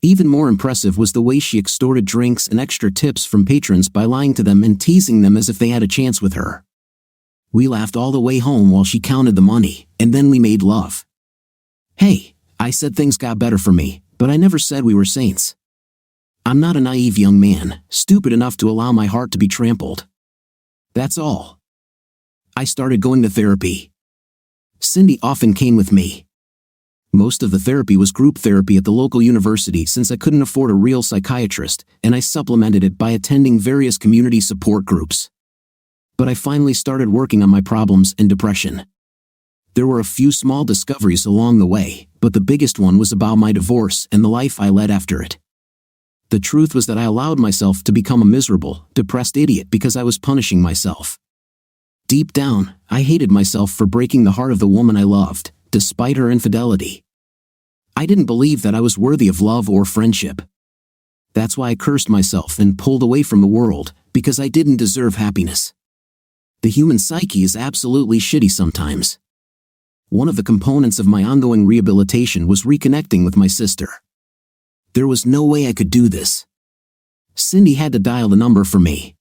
Even more impressive was the way she extorted drinks and extra tips from patrons by lying to them and teasing them as if they had a chance with her. We laughed all the way home while she counted the money, and then we made love. Hey, I said things got better for me, but I never said we were saints. I'm not a naive young man, stupid enough to allow my heart to be trampled. That's all. I started going to therapy. Cindy often came with me. Most of the therapy was group therapy at the local university since I couldn't afford a real psychiatrist, and I supplemented it by attending various community support groups. But I finally started working on my problems and depression. There were a few small discoveries along the way, but the biggest one was about my divorce and the life I led after it. The truth was that I allowed myself to become a miserable, depressed idiot because I was punishing myself. Deep down, I hated myself for breaking the heart of the woman I loved, despite her infidelity. I didn't believe that I was worthy of love or friendship. That's why I cursed myself and pulled away from the world, because I didn't deserve happiness. The human psyche is absolutely shitty sometimes. One of the components of my ongoing rehabilitation was reconnecting with my sister. There was no way I could do this. Cindy had to dial the number for me.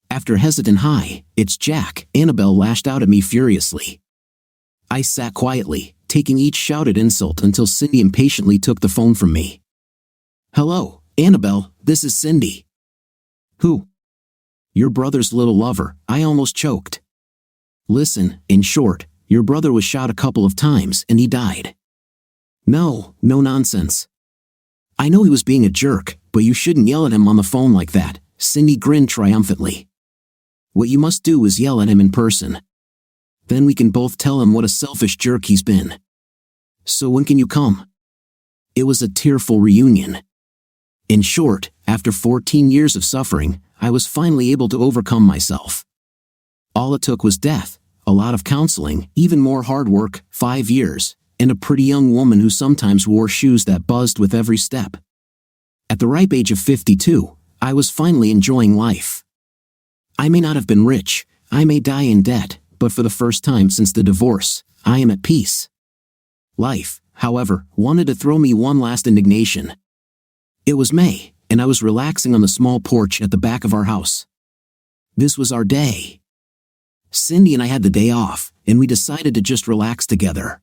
After a hesitant "Hi, it's Jack," Annabelle lashed out at me furiously. I sat quietly, taking each shouted insult until Cindy impatiently took the phone from me. "Hello, Annabelle, this is Cindy." "Who?" "Your brother's little lover," I almost choked. "Listen, in short, your brother was shot a couple of times and he died." No nonsense. "I know he was being a jerk, but you shouldn't yell at him on the phone like that," Cindy grinned triumphantly. "What you must do is yell at him in person. Then we can both tell him what a selfish jerk he's been. So when can you come?" It was a tearful reunion. In short, after 14 years of suffering, I was finally able to overcome myself. All it took was death, a lot of counseling, even more hard work, 5 years, and a pretty young woman who sometimes wore shoes that buzzed with every step. At the ripe age of 52, I was finally enjoying life. I may not have been rich, I may die in debt, but for the first time since the divorce, I am at peace. Life, however, wanted to throw me one last indignation. It was May, and I was relaxing on the small porch at the back of our house. This was our day. Cindy and I had the day off, and we decided to just relax together.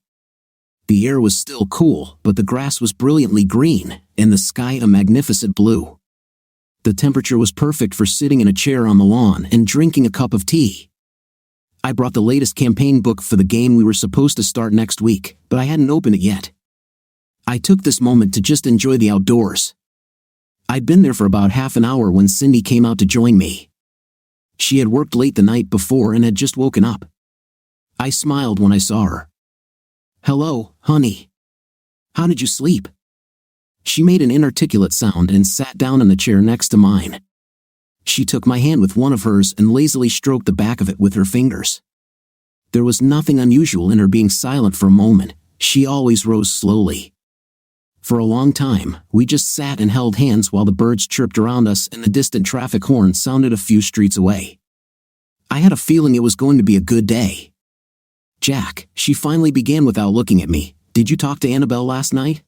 The air was still cool, but the grass was brilliantly green, and the sky a magnificent blue. The temperature was perfect for sitting in a chair on the lawn and drinking a cup of tea. I brought the latest campaign book for the game we were supposed to start next week, but I hadn't opened it yet. I took this moment to just enjoy the outdoors. I'd been there for about half an hour when Cindy came out to join me. She had worked late the night before and had just woken up. I smiled when I saw her. "Hello, honey. How did you sleep?" She made an inarticulate sound and sat down in the chair next to mine. She took my hand with one of hers and lazily stroked the back of it with her fingers. There was nothing unusual in her being silent for a moment. She always rose slowly. For a long time, we just sat and held hands while the birds chirped around us and the distant traffic horn sounded a few streets away. I had a feeling it was going to be a good day. "Jack," she finally began without looking at me, "did you talk to Annabelle last night?"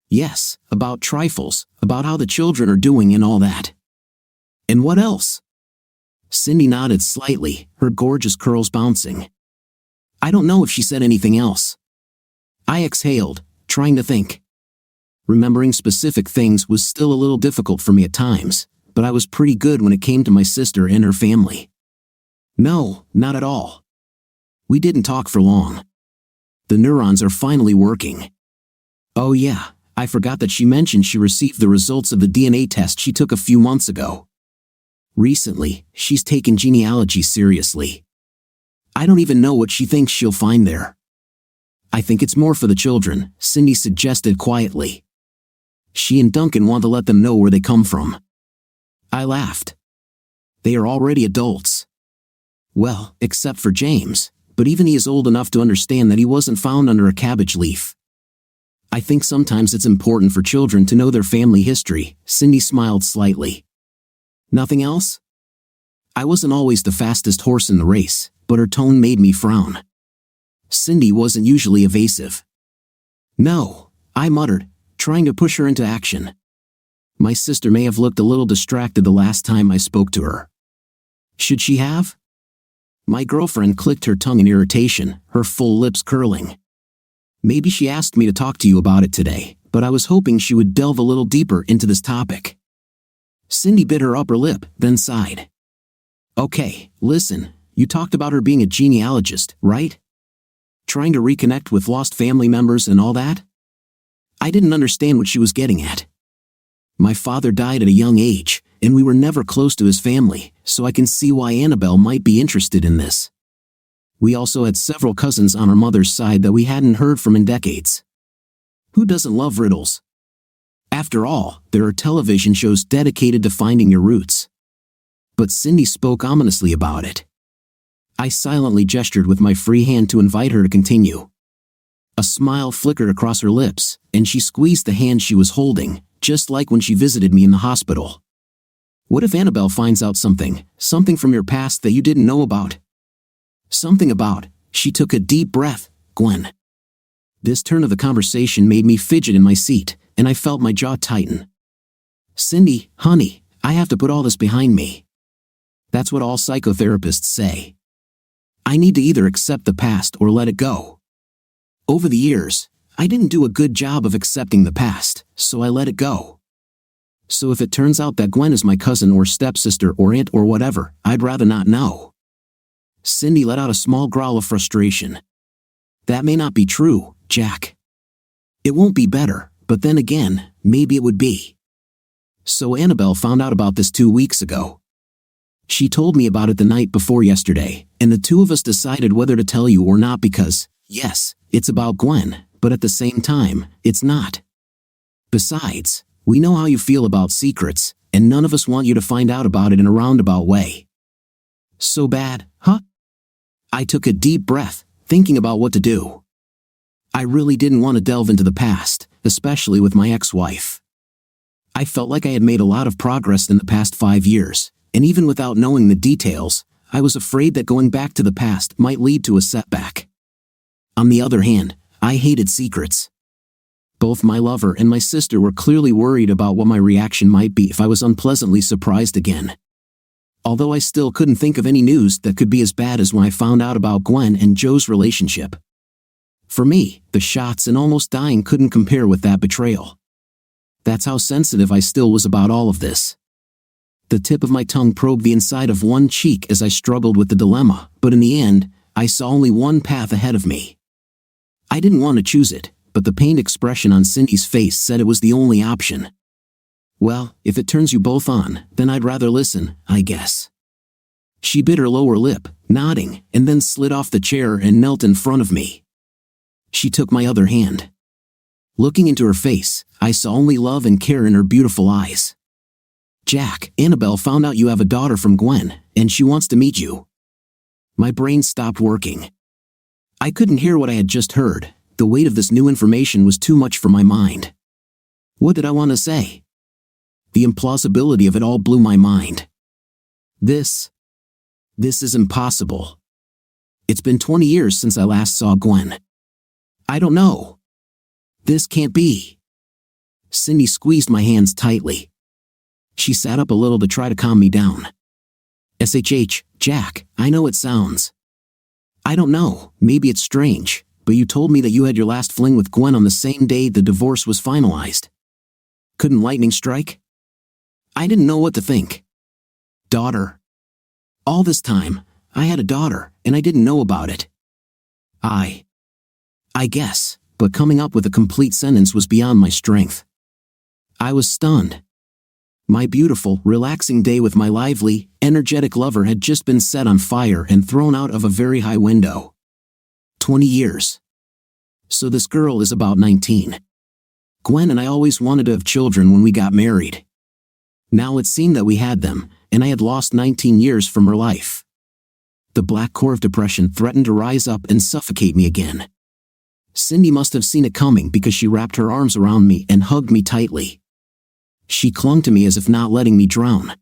"Yes, about trifles, about how the children are doing and all that." "And what else?" Cindy nodded slightly, her gorgeous curls bouncing. "I don't know if she said anything else." I exhaled, trying to think. Remembering specific things was still a little difficult for me at times, but I was pretty good when it came to my sister and her family. "No, not at all. We didn't talk for long. The neurons are finally working. Oh yeah, I forgot that she mentioned she received the results of the DNA test she took a few months ago. Recently, she's taken genealogy seriously. I don't even know what she thinks she'll find there." "I think it's more for the children," Cindy suggested quietly. She and Duncan want to let them know where they come from. I laughed. They are already adults. Well, except for James, but even he is old enough to understand that he wasn't found under a cabbage leaf. I think sometimes it's important for children to know their family history. Cindy smiled slightly. Nothing else? I wasn't always the fastest horse in the race, but her tone made me frown. Cindy wasn't usually evasive. No, I muttered, trying to push her into action. My sister may have looked a little distracted the last time I spoke to her. Should she have? My girlfriend clicked her tongue in irritation, her full lips curling. Maybe she asked me to talk to you about it today, but I was hoping she would delve a little deeper into this topic. Cindy bit her upper lip, then sighed. Okay, listen, you talked about her being a genealogist, right? Trying to reconnect with lost family members and all that? I didn't understand what she was getting at. My father died at a young age, and we were never close to his family, so I can see why Annabelle might be interested in this. We also had several cousins on our mother's side that we hadn't heard from in decades. Who doesn't love riddles? After all, there are television shows dedicated to finding your roots. But Cindy spoke ominously about it. I silently gestured with my free hand to invite her to continue. A smile flickered across her lips, and she squeezed the hand she was holding, just like when she visited me in the hospital. What if Annabelle finds out something from your past that you didn't know about? Something about, she took a deep breath, Gwen. This turn of the conversation made me fidget in my seat, and I felt my jaw tighten. Cindy, honey, I have to put all this behind me. That's what all psychotherapists say. I need to either accept the past or let it go. Over the years, I didn't do a good job of accepting the past, so I let it go. So if it turns out that Gwen is my cousin or stepsister or aunt or whatever, I'd rather not know. Cindy let out a small growl of frustration. That may not be true, Jack. It won't be better, but then again, maybe it would be. So Annabelle found out about this 2 weeks ago. She told me about it the night before yesterday, and the two of us decided whether to tell you or not because, yes, it's about Gwen, but at the same time, it's not. Besides, we know how you feel about secrets, and none of us want you to find out about it in a roundabout way. So bad, huh? I took a deep breath, thinking about what to do. I really didn't want to delve into the past, especially with my ex-wife. I felt like I had made a lot of progress in the past 5 years, and even without knowing the details, I was afraid that going back to the past might lead to a setback. On the other hand, I hated secrets. Both my lover and my sister were clearly worried about what my reaction might be if I was unpleasantly surprised again. Although I still couldn't think of any news that could be as bad as when I found out about Gwen and Joe's relationship. For me, the shots and almost dying couldn't compare with that betrayal. That's how sensitive I still was about all of this. The tip of my tongue probed the inside of one cheek as I struggled with the dilemma, but in the end, I saw only one path ahead of me. I didn't want to choose it, but the pained expression on Cindy's face said it was the only option. Well, if it turns you both on, then I'd rather listen, I guess. She bit her lower lip, nodding, and then slid off the chair and knelt in front of me. She took my other hand. Looking into her face, I saw only love and care in her beautiful eyes. Jack, Annabelle found out you have a daughter from Gwen, and she wants to meet you. My brain stopped working. I couldn't hear what I had just heard. The weight of this new information was too much for my mind. What did I want to say? The implausibility of it all blew my mind. This is impossible. It's been 20 years since I last saw Gwen. I don't know. This can't be. Cindy squeezed my hands tightly. She sat up a little to try to calm me down. SHH, Jack, I know it sounds. I don't know, maybe it's strange, but you told me that you had your last fling with Gwen on the same day the divorce was finalized. Couldn't lightning strike? I didn't know what to think. Daughter. All this time, I had a daughter, and I didn't know about it. I guess, but coming up with a complete sentence was beyond my strength. I was stunned. My beautiful, relaxing day with my lively, energetic lover had just been set on fire and thrown out of a very high window. 20 years. So this girl is about 19. Gwen and I always wanted to have children when we got married. Now it seemed that we had them, and I had lost 19 years from her life. The black core of depression threatened to rise up and suffocate me again. Cindy must have seen it coming because she wrapped her arms around me and hugged me tightly. She clung to me as if not letting me drown.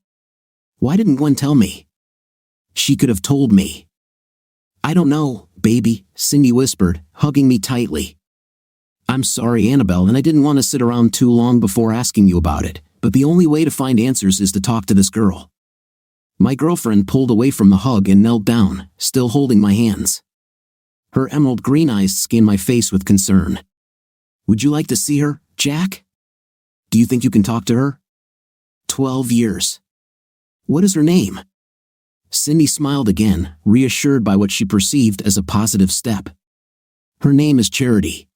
Why didn't Gwen tell me? She could have told me. I don't know, baby, Cindy whispered, hugging me tightly. I'm sorry, Annabelle, and I didn't want to sit around too long before asking you about it, but the only way to find answers is to talk to this girl. My girlfriend pulled away from the hug and knelt down, still holding my hands. Her emerald green eyes scanned my face with concern. Would you like to see her, Jack? Do you think you can talk to her? 12 years. What is her name? Cindy smiled again, reassured by what she perceived as a positive step. Her name is Charity.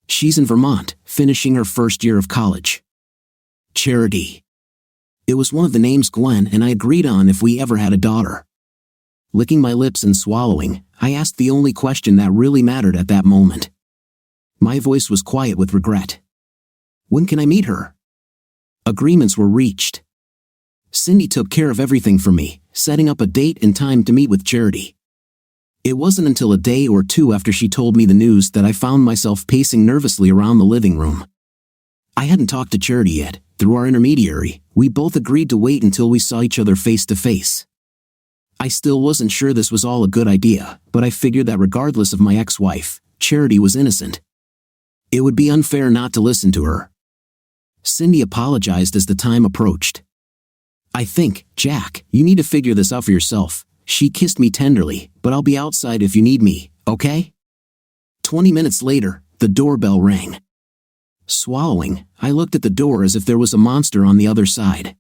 She's in Vermont, finishing her first year of college. Charity. It was one of the names Gwen and I agreed on if we ever had a daughter. Licking my lips and swallowing, I asked the only question that really mattered at that moment. My voice was quiet with regret. When can I meet her? Agreements were reached. Cindy took care of everything for me, setting up a date and time to meet with Charity. It wasn't until a day or two after she told me the news that I found myself pacing nervously around the living room. I hadn't talked to Charity yet. Through our intermediary, we both agreed to wait until we saw each other face to face. I still wasn't sure this was all a good idea, but I figured that regardless of my ex-wife, Charity was innocent. It would be unfair not to listen to her. Cindy apologized as the time approached. I think, Jack, you need to figure this out for yourself. She kissed me tenderly, but I'll be outside if you need me, okay? 20 minutes later, the doorbell rang. Swallowing, I looked at the door as if there was a monster on the other side.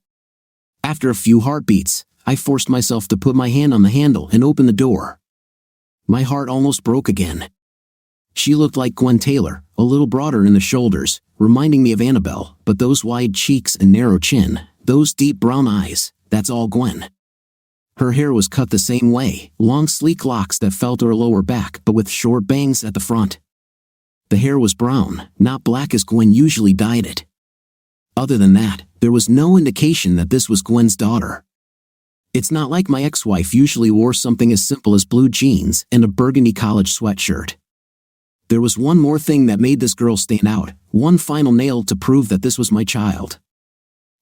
After a few heartbeats, I forced myself to put my hand on the handle and open the door. My heart almost broke again. She looked like Gwen Taylor, a little broader in the shoulders, reminding me of Annabelle, but those wide cheeks and narrow chin, those deep brown eyes, that's all Gwen. Her hair was cut the same way, long sleek locks that fell to her lower back but with short bangs at the front. The hair was brown, not black as Gwen usually dyed it. Other than that, there was no indication that this was Gwen's daughter. It's not like my ex-wife usually wore something as simple as blue jeans and a burgundy college sweatshirt. There was one more thing that made this girl stand out, one final nail to prove that this was my child.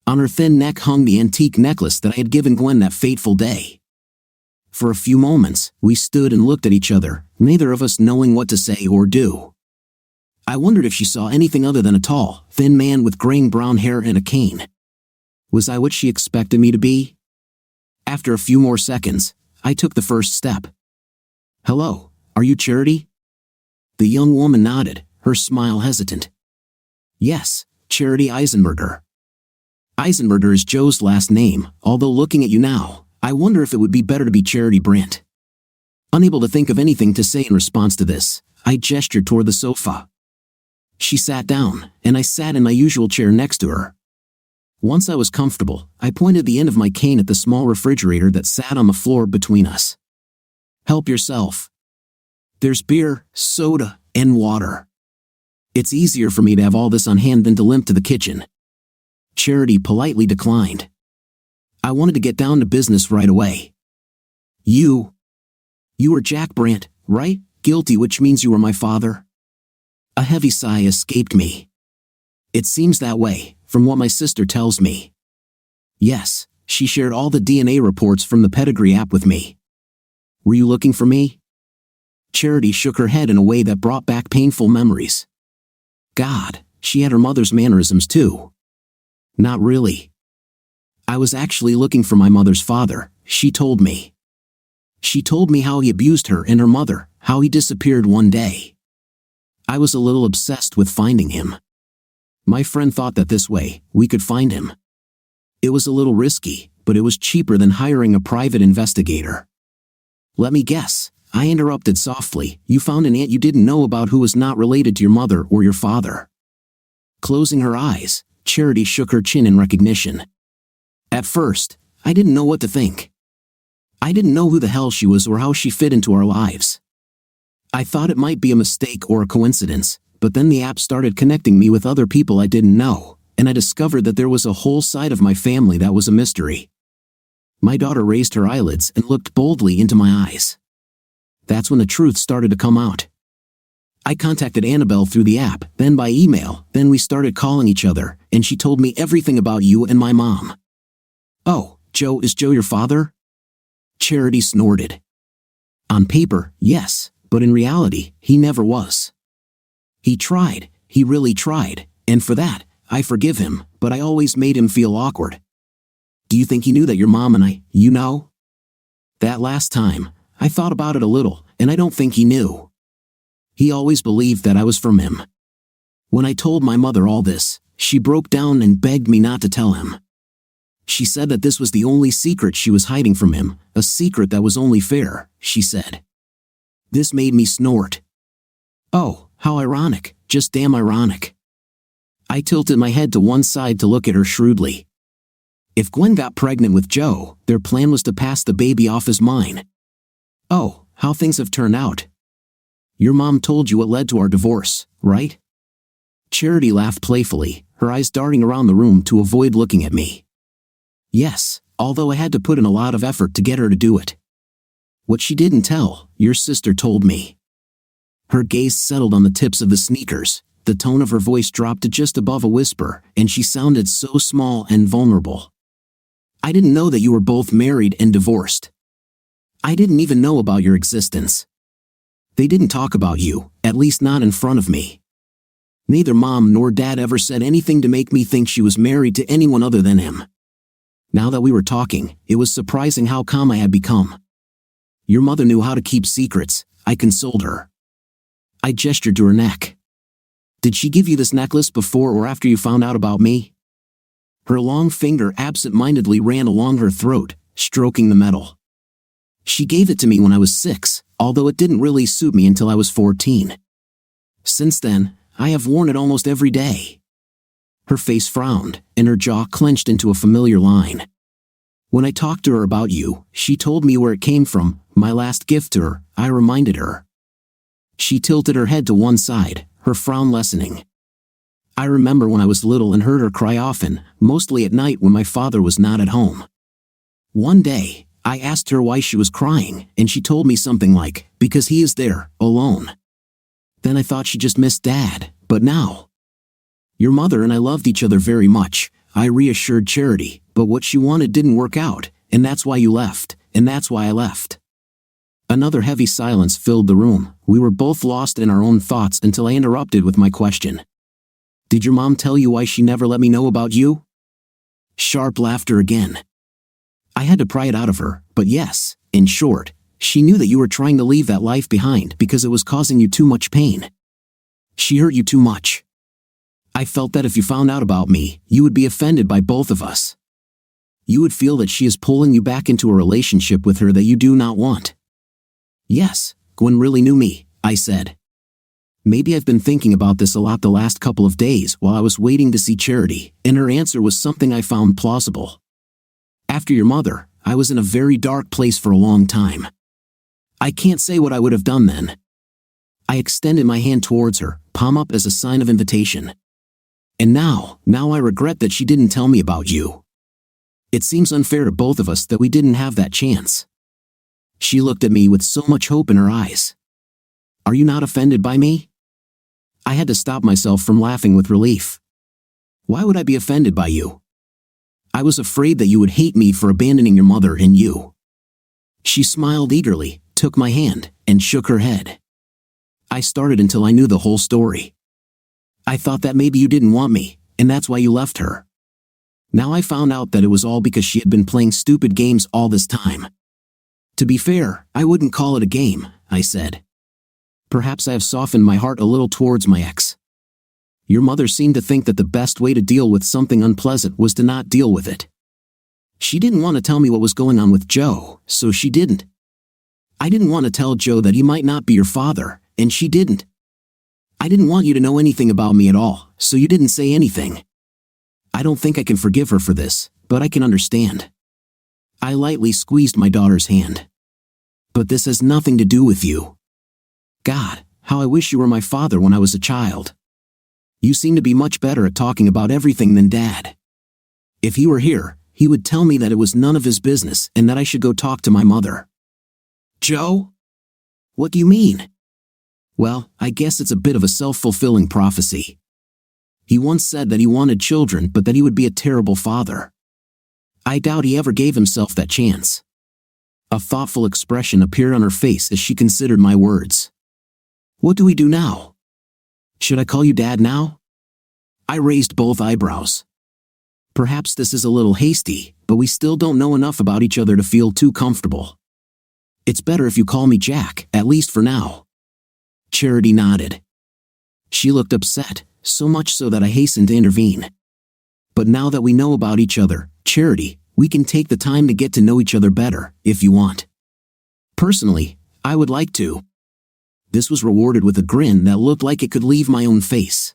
On her thin neck hung the antique necklace that I had given Gwen that fateful day. For a few moments, we stood and looked at each other, neither of us knowing what to say or do. I wondered if she saw anything other than a tall, thin man with graying brown hair and a cane. Was I what she expected me to be? After a few more seconds, I took the first step. Hello, are you Charity? The young woman nodded, her smile hesitant. Yes, Charity Eisenberger. Eisenberger is Joe's last name, although looking at you now, I wonder if it would be better to be Charity Brandt. Unable to think of anything to say in response to this, I gestured toward the sofa. She sat down, and I sat in my usual chair next to her. Once I was comfortable, I pointed the end of my cane at the small refrigerator that sat on the floor between us. Help yourself. There's beer, soda, and water. It's easier for me to have all this on hand than to limp to the kitchen. Charity politely declined. I wanted to get down to business right away. You were Jack Brandt, right? Guilty, which means you were my father? A heavy sigh escaped me. It seems that way, from what my sister tells me. Yes, she shared all the DNA reports from the pedigree app with me. Were you looking for me? Charity shook her head in a way that brought back painful memories. God, she had her mother's mannerisms too. Not really. I was actually looking for my mother's father, she told me. She told me how he abused her and her mother, how he disappeared one day. I was a little obsessed with finding him. My friend thought that this way, we could find him. It was a little risky, but it was cheaper than hiring a private investigator. Let me guess, I interrupted softly, you found an aunt you didn't know about who was not related to your mother or your father. Closing her eyes, Charity shook her chin in recognition. At first, I didn't know what to think. I didn't know who the hell she was or how she fit into our lives. I thought it might be a mistake or a coincidence, but then the app started connecting me with other people I didn't know, and I discovered that there was a whole side of my family that was a mystery. My daughter raised her eyelids and looked boldly into my eyes. That's when the truth started to come out. I contacted Annabelle through the app, then by email, then we started calling each other, and she told me everything about you and my mom. Oh, Joe, is Joe your father? Charity snorted. On paper, yes, but in reality, he never was. He tried, he really tried, and for that, I forgive him, but I always made him feel awkward. Do you think he knew that your mom and I, you know? That last time, I thought about it a little, and I don't think he knew. He always believed that I was from him. When I told my mother all this, she broke down and begged me not to tell him. She said that this was the only secret she was hiding from him, a secret that was only fair, she said. This made me snort. Oh, how ironic, just damn ironic. I tilted my head to one side to look at her shrewdly. If Gwen got pregnant with Joe, their plan was to pass the baby off as mine. Oh, how things have turned out. Your mom told you what led to our divorce, right? Charity laughed playfully, her eyes darting around the room to avoid looking at me. Yes, although I had to put in a lot of effort to get her to do it. What she didn't tell, your sister told me. Her gaze settled on the tips of the sneakers, the tone of her voice dropped to just above a whisper, and she sounded so small and vulnerable. I didn't know that you were both married and divorced. I didn't even know about your existence. They didn't talk about you, at least not in front of me. Neither mom nor dad ever said anything to make me think she was married to anyone other than him. Now that we were talking, it was surprising how calm I had become. Your mother knew how to keep secrets, I consoled her. I gestured to her neck. Did she give you this necklace before or after you found out about me? Her long finger absent-mindedly ran along her throat, stroking the metal. She gave it to me when I was 6, although it didn't really suit me until I was 14. Since then, I have worn it almost every day. Her face frowned, and her jaw clenched into a familiar line. When I talked to her about you, she told me where it came from, my last gift to her, I reminded her. She tilted her head to one side, her frown lessening. I remember when I was little and heard her cry often, mostly at night when my father was not at home. One day, I asked her why she was crying, and she told me something like, because he is there, alone. Then I thought she just missed Dad, but now. Your mother and I loved each other very much, I reassured Charity, but what she wanted didn't work out, and that's why you left, and that's why I left. Another heavy silence filled the room. We were both lost in our own thoughts until I interrupted with my question. Did your mom tell you why she never let me know about you? Sharp laughter again. I had to pry it out of her, but yes, in short, she knew that you were trying to leave that life behind because it was causing you too much pain. She hurt you too much. I felt that if you found out about me, you would be offended by both of us. You would feel that she is pulling you back into a relationship with her that you do not want. Yes, Gwen really knew me, I said. Maybe I've been thinking about this a lot the last couple of days while I was waiting to see Charity, and her answer was something I found plausible. After your mother, I was in a very dark place for a long time. I can't say what I would have done then. I extended my hand towards her, palm up as a sign of invitation. And now I regret that she didn't tell me about you. It seems unfair to both of us that we didn't have that chance. She looked at me with so much hope in her eyes. Are you not offended by me? I had to stop myself from laughing with relief. Why would I be offended by you? I was afraid that you would hate me for abandoning your mother and you. She smiled eagerly, took my hand, and shook her head. I started until I knew the whole story. I thought that maybe you didn't want me, and that's why you left her. Now I found out that it was all because she had been playing stupid games all this time. To be fair, I wouldn't call it a game, I said. Perhaps I have softened my heart a little towards my ex. Your mother seemed to think that the best way to deal with something unpleasant was to not deal with it. She didn't want to tell me what was going on with Joe, so she didn't. I didn't want to tell Joe that he might not be your father, and she didn't. I didn't want you to know anything about me at all, so you didn't say anything. I don't think I can forgive her for this, but I can understand. I lightly squeezed my daughter's hand. But this has nothing to do with you. God, how I wish you were my father when I was a child. You seem to be much better at talking about everything than Dad. If he were here, he would tell me that it was none of his business and that I should go talk to my mother." "Joe? What do you mean?" "Well, I guess it's a bit of a self-fulfilling prophecy. He once said that he wanted children but that he would be a terrible father. I doubt he ever gave himself that chance." A thoughtful expression appeared on her face as she considered my words. "What do we do now? Should I call you Dad now?" I raised both eyebrows. Perhaps this is a little hasty, but we still don't know enough about each other to feel too comfortable. "It's better if you call me Jack, at least for now." Charity nodded. She looked upset, so much so that I hastened to intervene. "But now that we know about each other, Charity, we can take the time to get to know each other better, if you want. Personally, I would like to." This was rewarded with a grin that looked like it could leave my own face.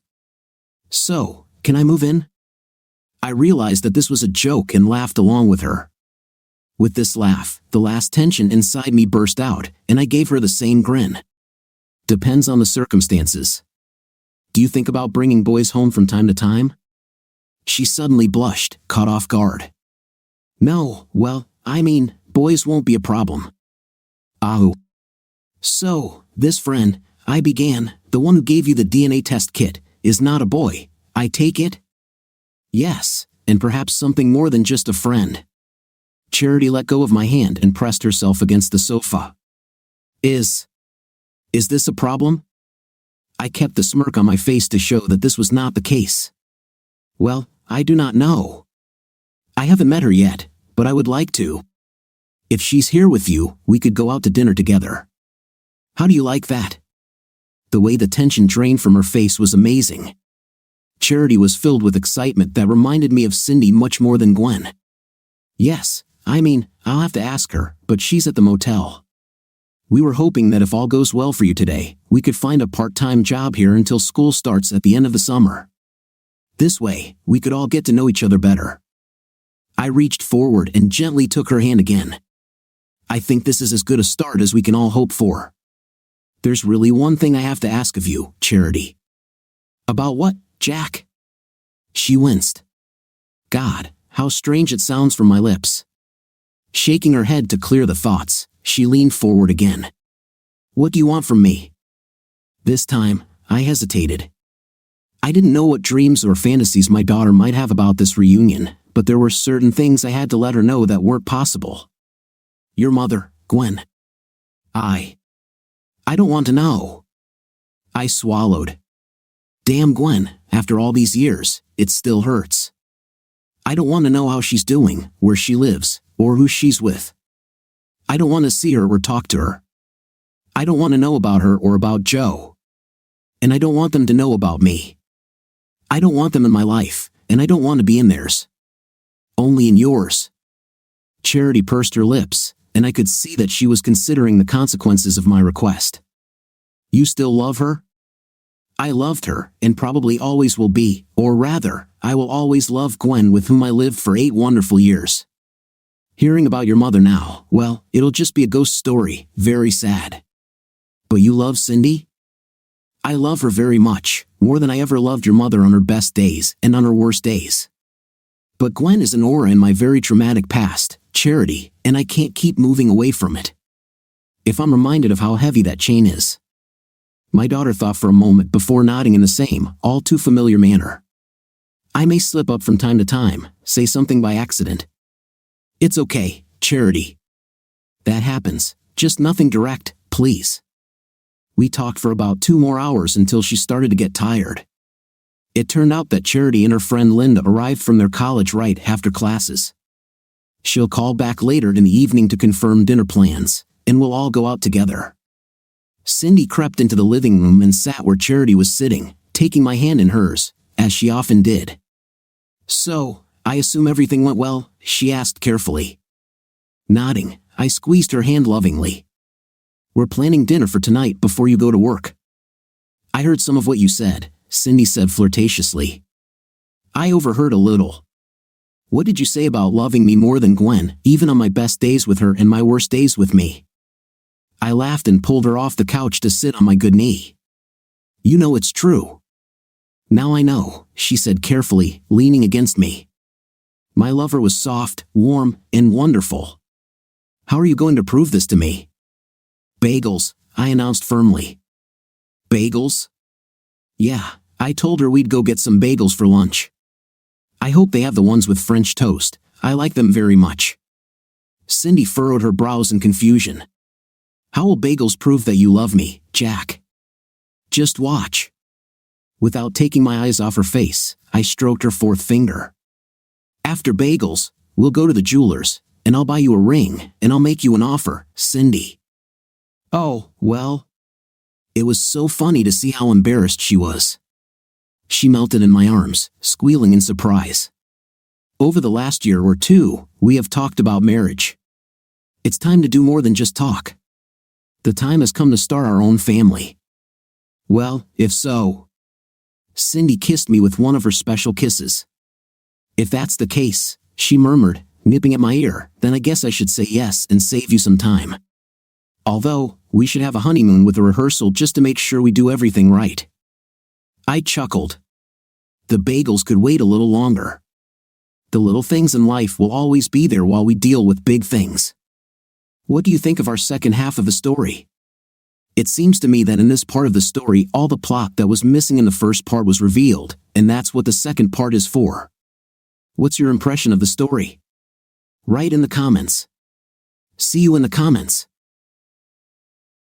"So, can I move in?" I realized that this was a joke and laughed along with her. With this laugh, the last tension inside me burst out, and I gave her the same grin. "Depends on the circumstances. Do you think about bringing boys home from time to time?" She suddenly blushed, caught off guard. "No, well, I mean, boys won't be a problem." "Oh. So, this friend," I began, "the one who gave you the DNA test kit, is not a boy, I take it?" "Yes, and perhaps something more than just a friend." Charity let go of my hand and pressed herself against the sofa. Is this a problem?" I kept the smirk on my face to show that this was not the case. "Well, I do not know. I haven't met her yet, but I would like to. If she's here with you, we could go out to dinner together. How do you like that?" The way the tension drained from her face was amazing. Charity was filled with excitement that reminded me of Cindy much more than Gwen. "Yes, I mean, I'll have to ask her, but she's at the motel. We were hoping that if all goes well for you today, we could find a part-time job here until school starts at the end of the summer. This way, we could all get to know each other better." I reached forward and gently took her hand again. "I think this is as good a start as we can all hope for. There's really one thing I have to ask of you, Charity." "About what, Jack?" She winced. God, how strange it sounds from my lips. Shaking her head to clear the thoughts, she leaned forward again. "What do you want from me?" This time, I hesitated. I didn't know what dreams or fantasies my daughter might have about this reunion, but there were certain things I had to let her know that weren't possible. "Your mother, Gwen." I don't want to know." I swallowed. Damn Gwen, after all these years, it still hurts. I don't want to know how she's doing, where she lives, or who she's with. I don't want to see her or talk to her. I don't want to know about her or about Joe. And I don't want them to know about me. I don't want them in my life, and I don't want to be in theirs. Only in yours." Charity pursed her lips, and I could see that she was considering the consequences of my request. "You still love her?" "I loved her, and probably always will be, or rather, I will always love Gwen, with whom I lived for 8 wonderful years. Hearing about your mother now, well, it'll just be a ghost story, very sad." "But you love Cindy?" "I love her very much, more than I ever loved your mother on her best days and on her worst days. But Gwen is an aura in my very traumatic past, Charity, and I can't keep moving away from it. If I'm reminded of how heavy that chain is." My daughter thought for a moment before nodding in the same, all too familiar manner. "I may slip up from time to time, say something by accident." "It's okay, Charity. That happens, just nothing direct, please." We talked for about 2 more hours until she started to get tired. It turned out that Charity and her friend Linda arrived from their college right after classes. She'll call back later in the evening to confirm dinner plans, and we'll all go out together. Cindy crept into the living room and sat where Charity was sitting, taking my hand in hers, as she often did. "So, I assume everything went well?" she asked carefully. Nodding, I squeezed her hand lovingly. "We're planning dinner for tonight before you go to work." "I heard some of what you said," Cindy said flirtatiously. "I overheard a little. What did you say about loving me more than Gwen, even on my best days with her and my worst days with me?" I laughed and pulled her off the couch to sit on my good knee. You know it's true. Now I know, she said carefully, leaning against me. My lover was soft, warm, and wonderful. How are you going to prove this to me? Bagels, I announced firmly. Bagels? Yeah, I told her we'd go get some bagels for lunch. I hope they have the ones with French toast. I like them very much. Cindy furrowed her brows in confusion. How will bagels prove that you love me, Jack? Just watch. Without taking my eyes off her face, I stroked her fourth finger. After bagels, we'll go to the jeweler's, and I'll buy you a ring, and I'll make you an offer, Cindy. Oh, well. It was so funny to see how embarrassed she was. She melted in my arms, squealing in surprise. Over the last year or two, we have talked about marriage. It's time to do more than just talk. The time has come to start our own family. Well, if so. Cindy kissed me with one of her special kisses. If that's the case, she murmured, nipping at my ear, then I guess I should say yes and save you some time. Although, we should have a honeymoon with a rehearsal just to make sure we do everything right. I chuckled. The bagels could wait a little longer. The little things in life will always be there while we deal with big things. What do you think of our second half of the story? It seems to me that in this part of the story all the plot that was missing in the first part was revealed, and that's what the second part is for. What's your impression of the story? Write in the comments. See you in the comments.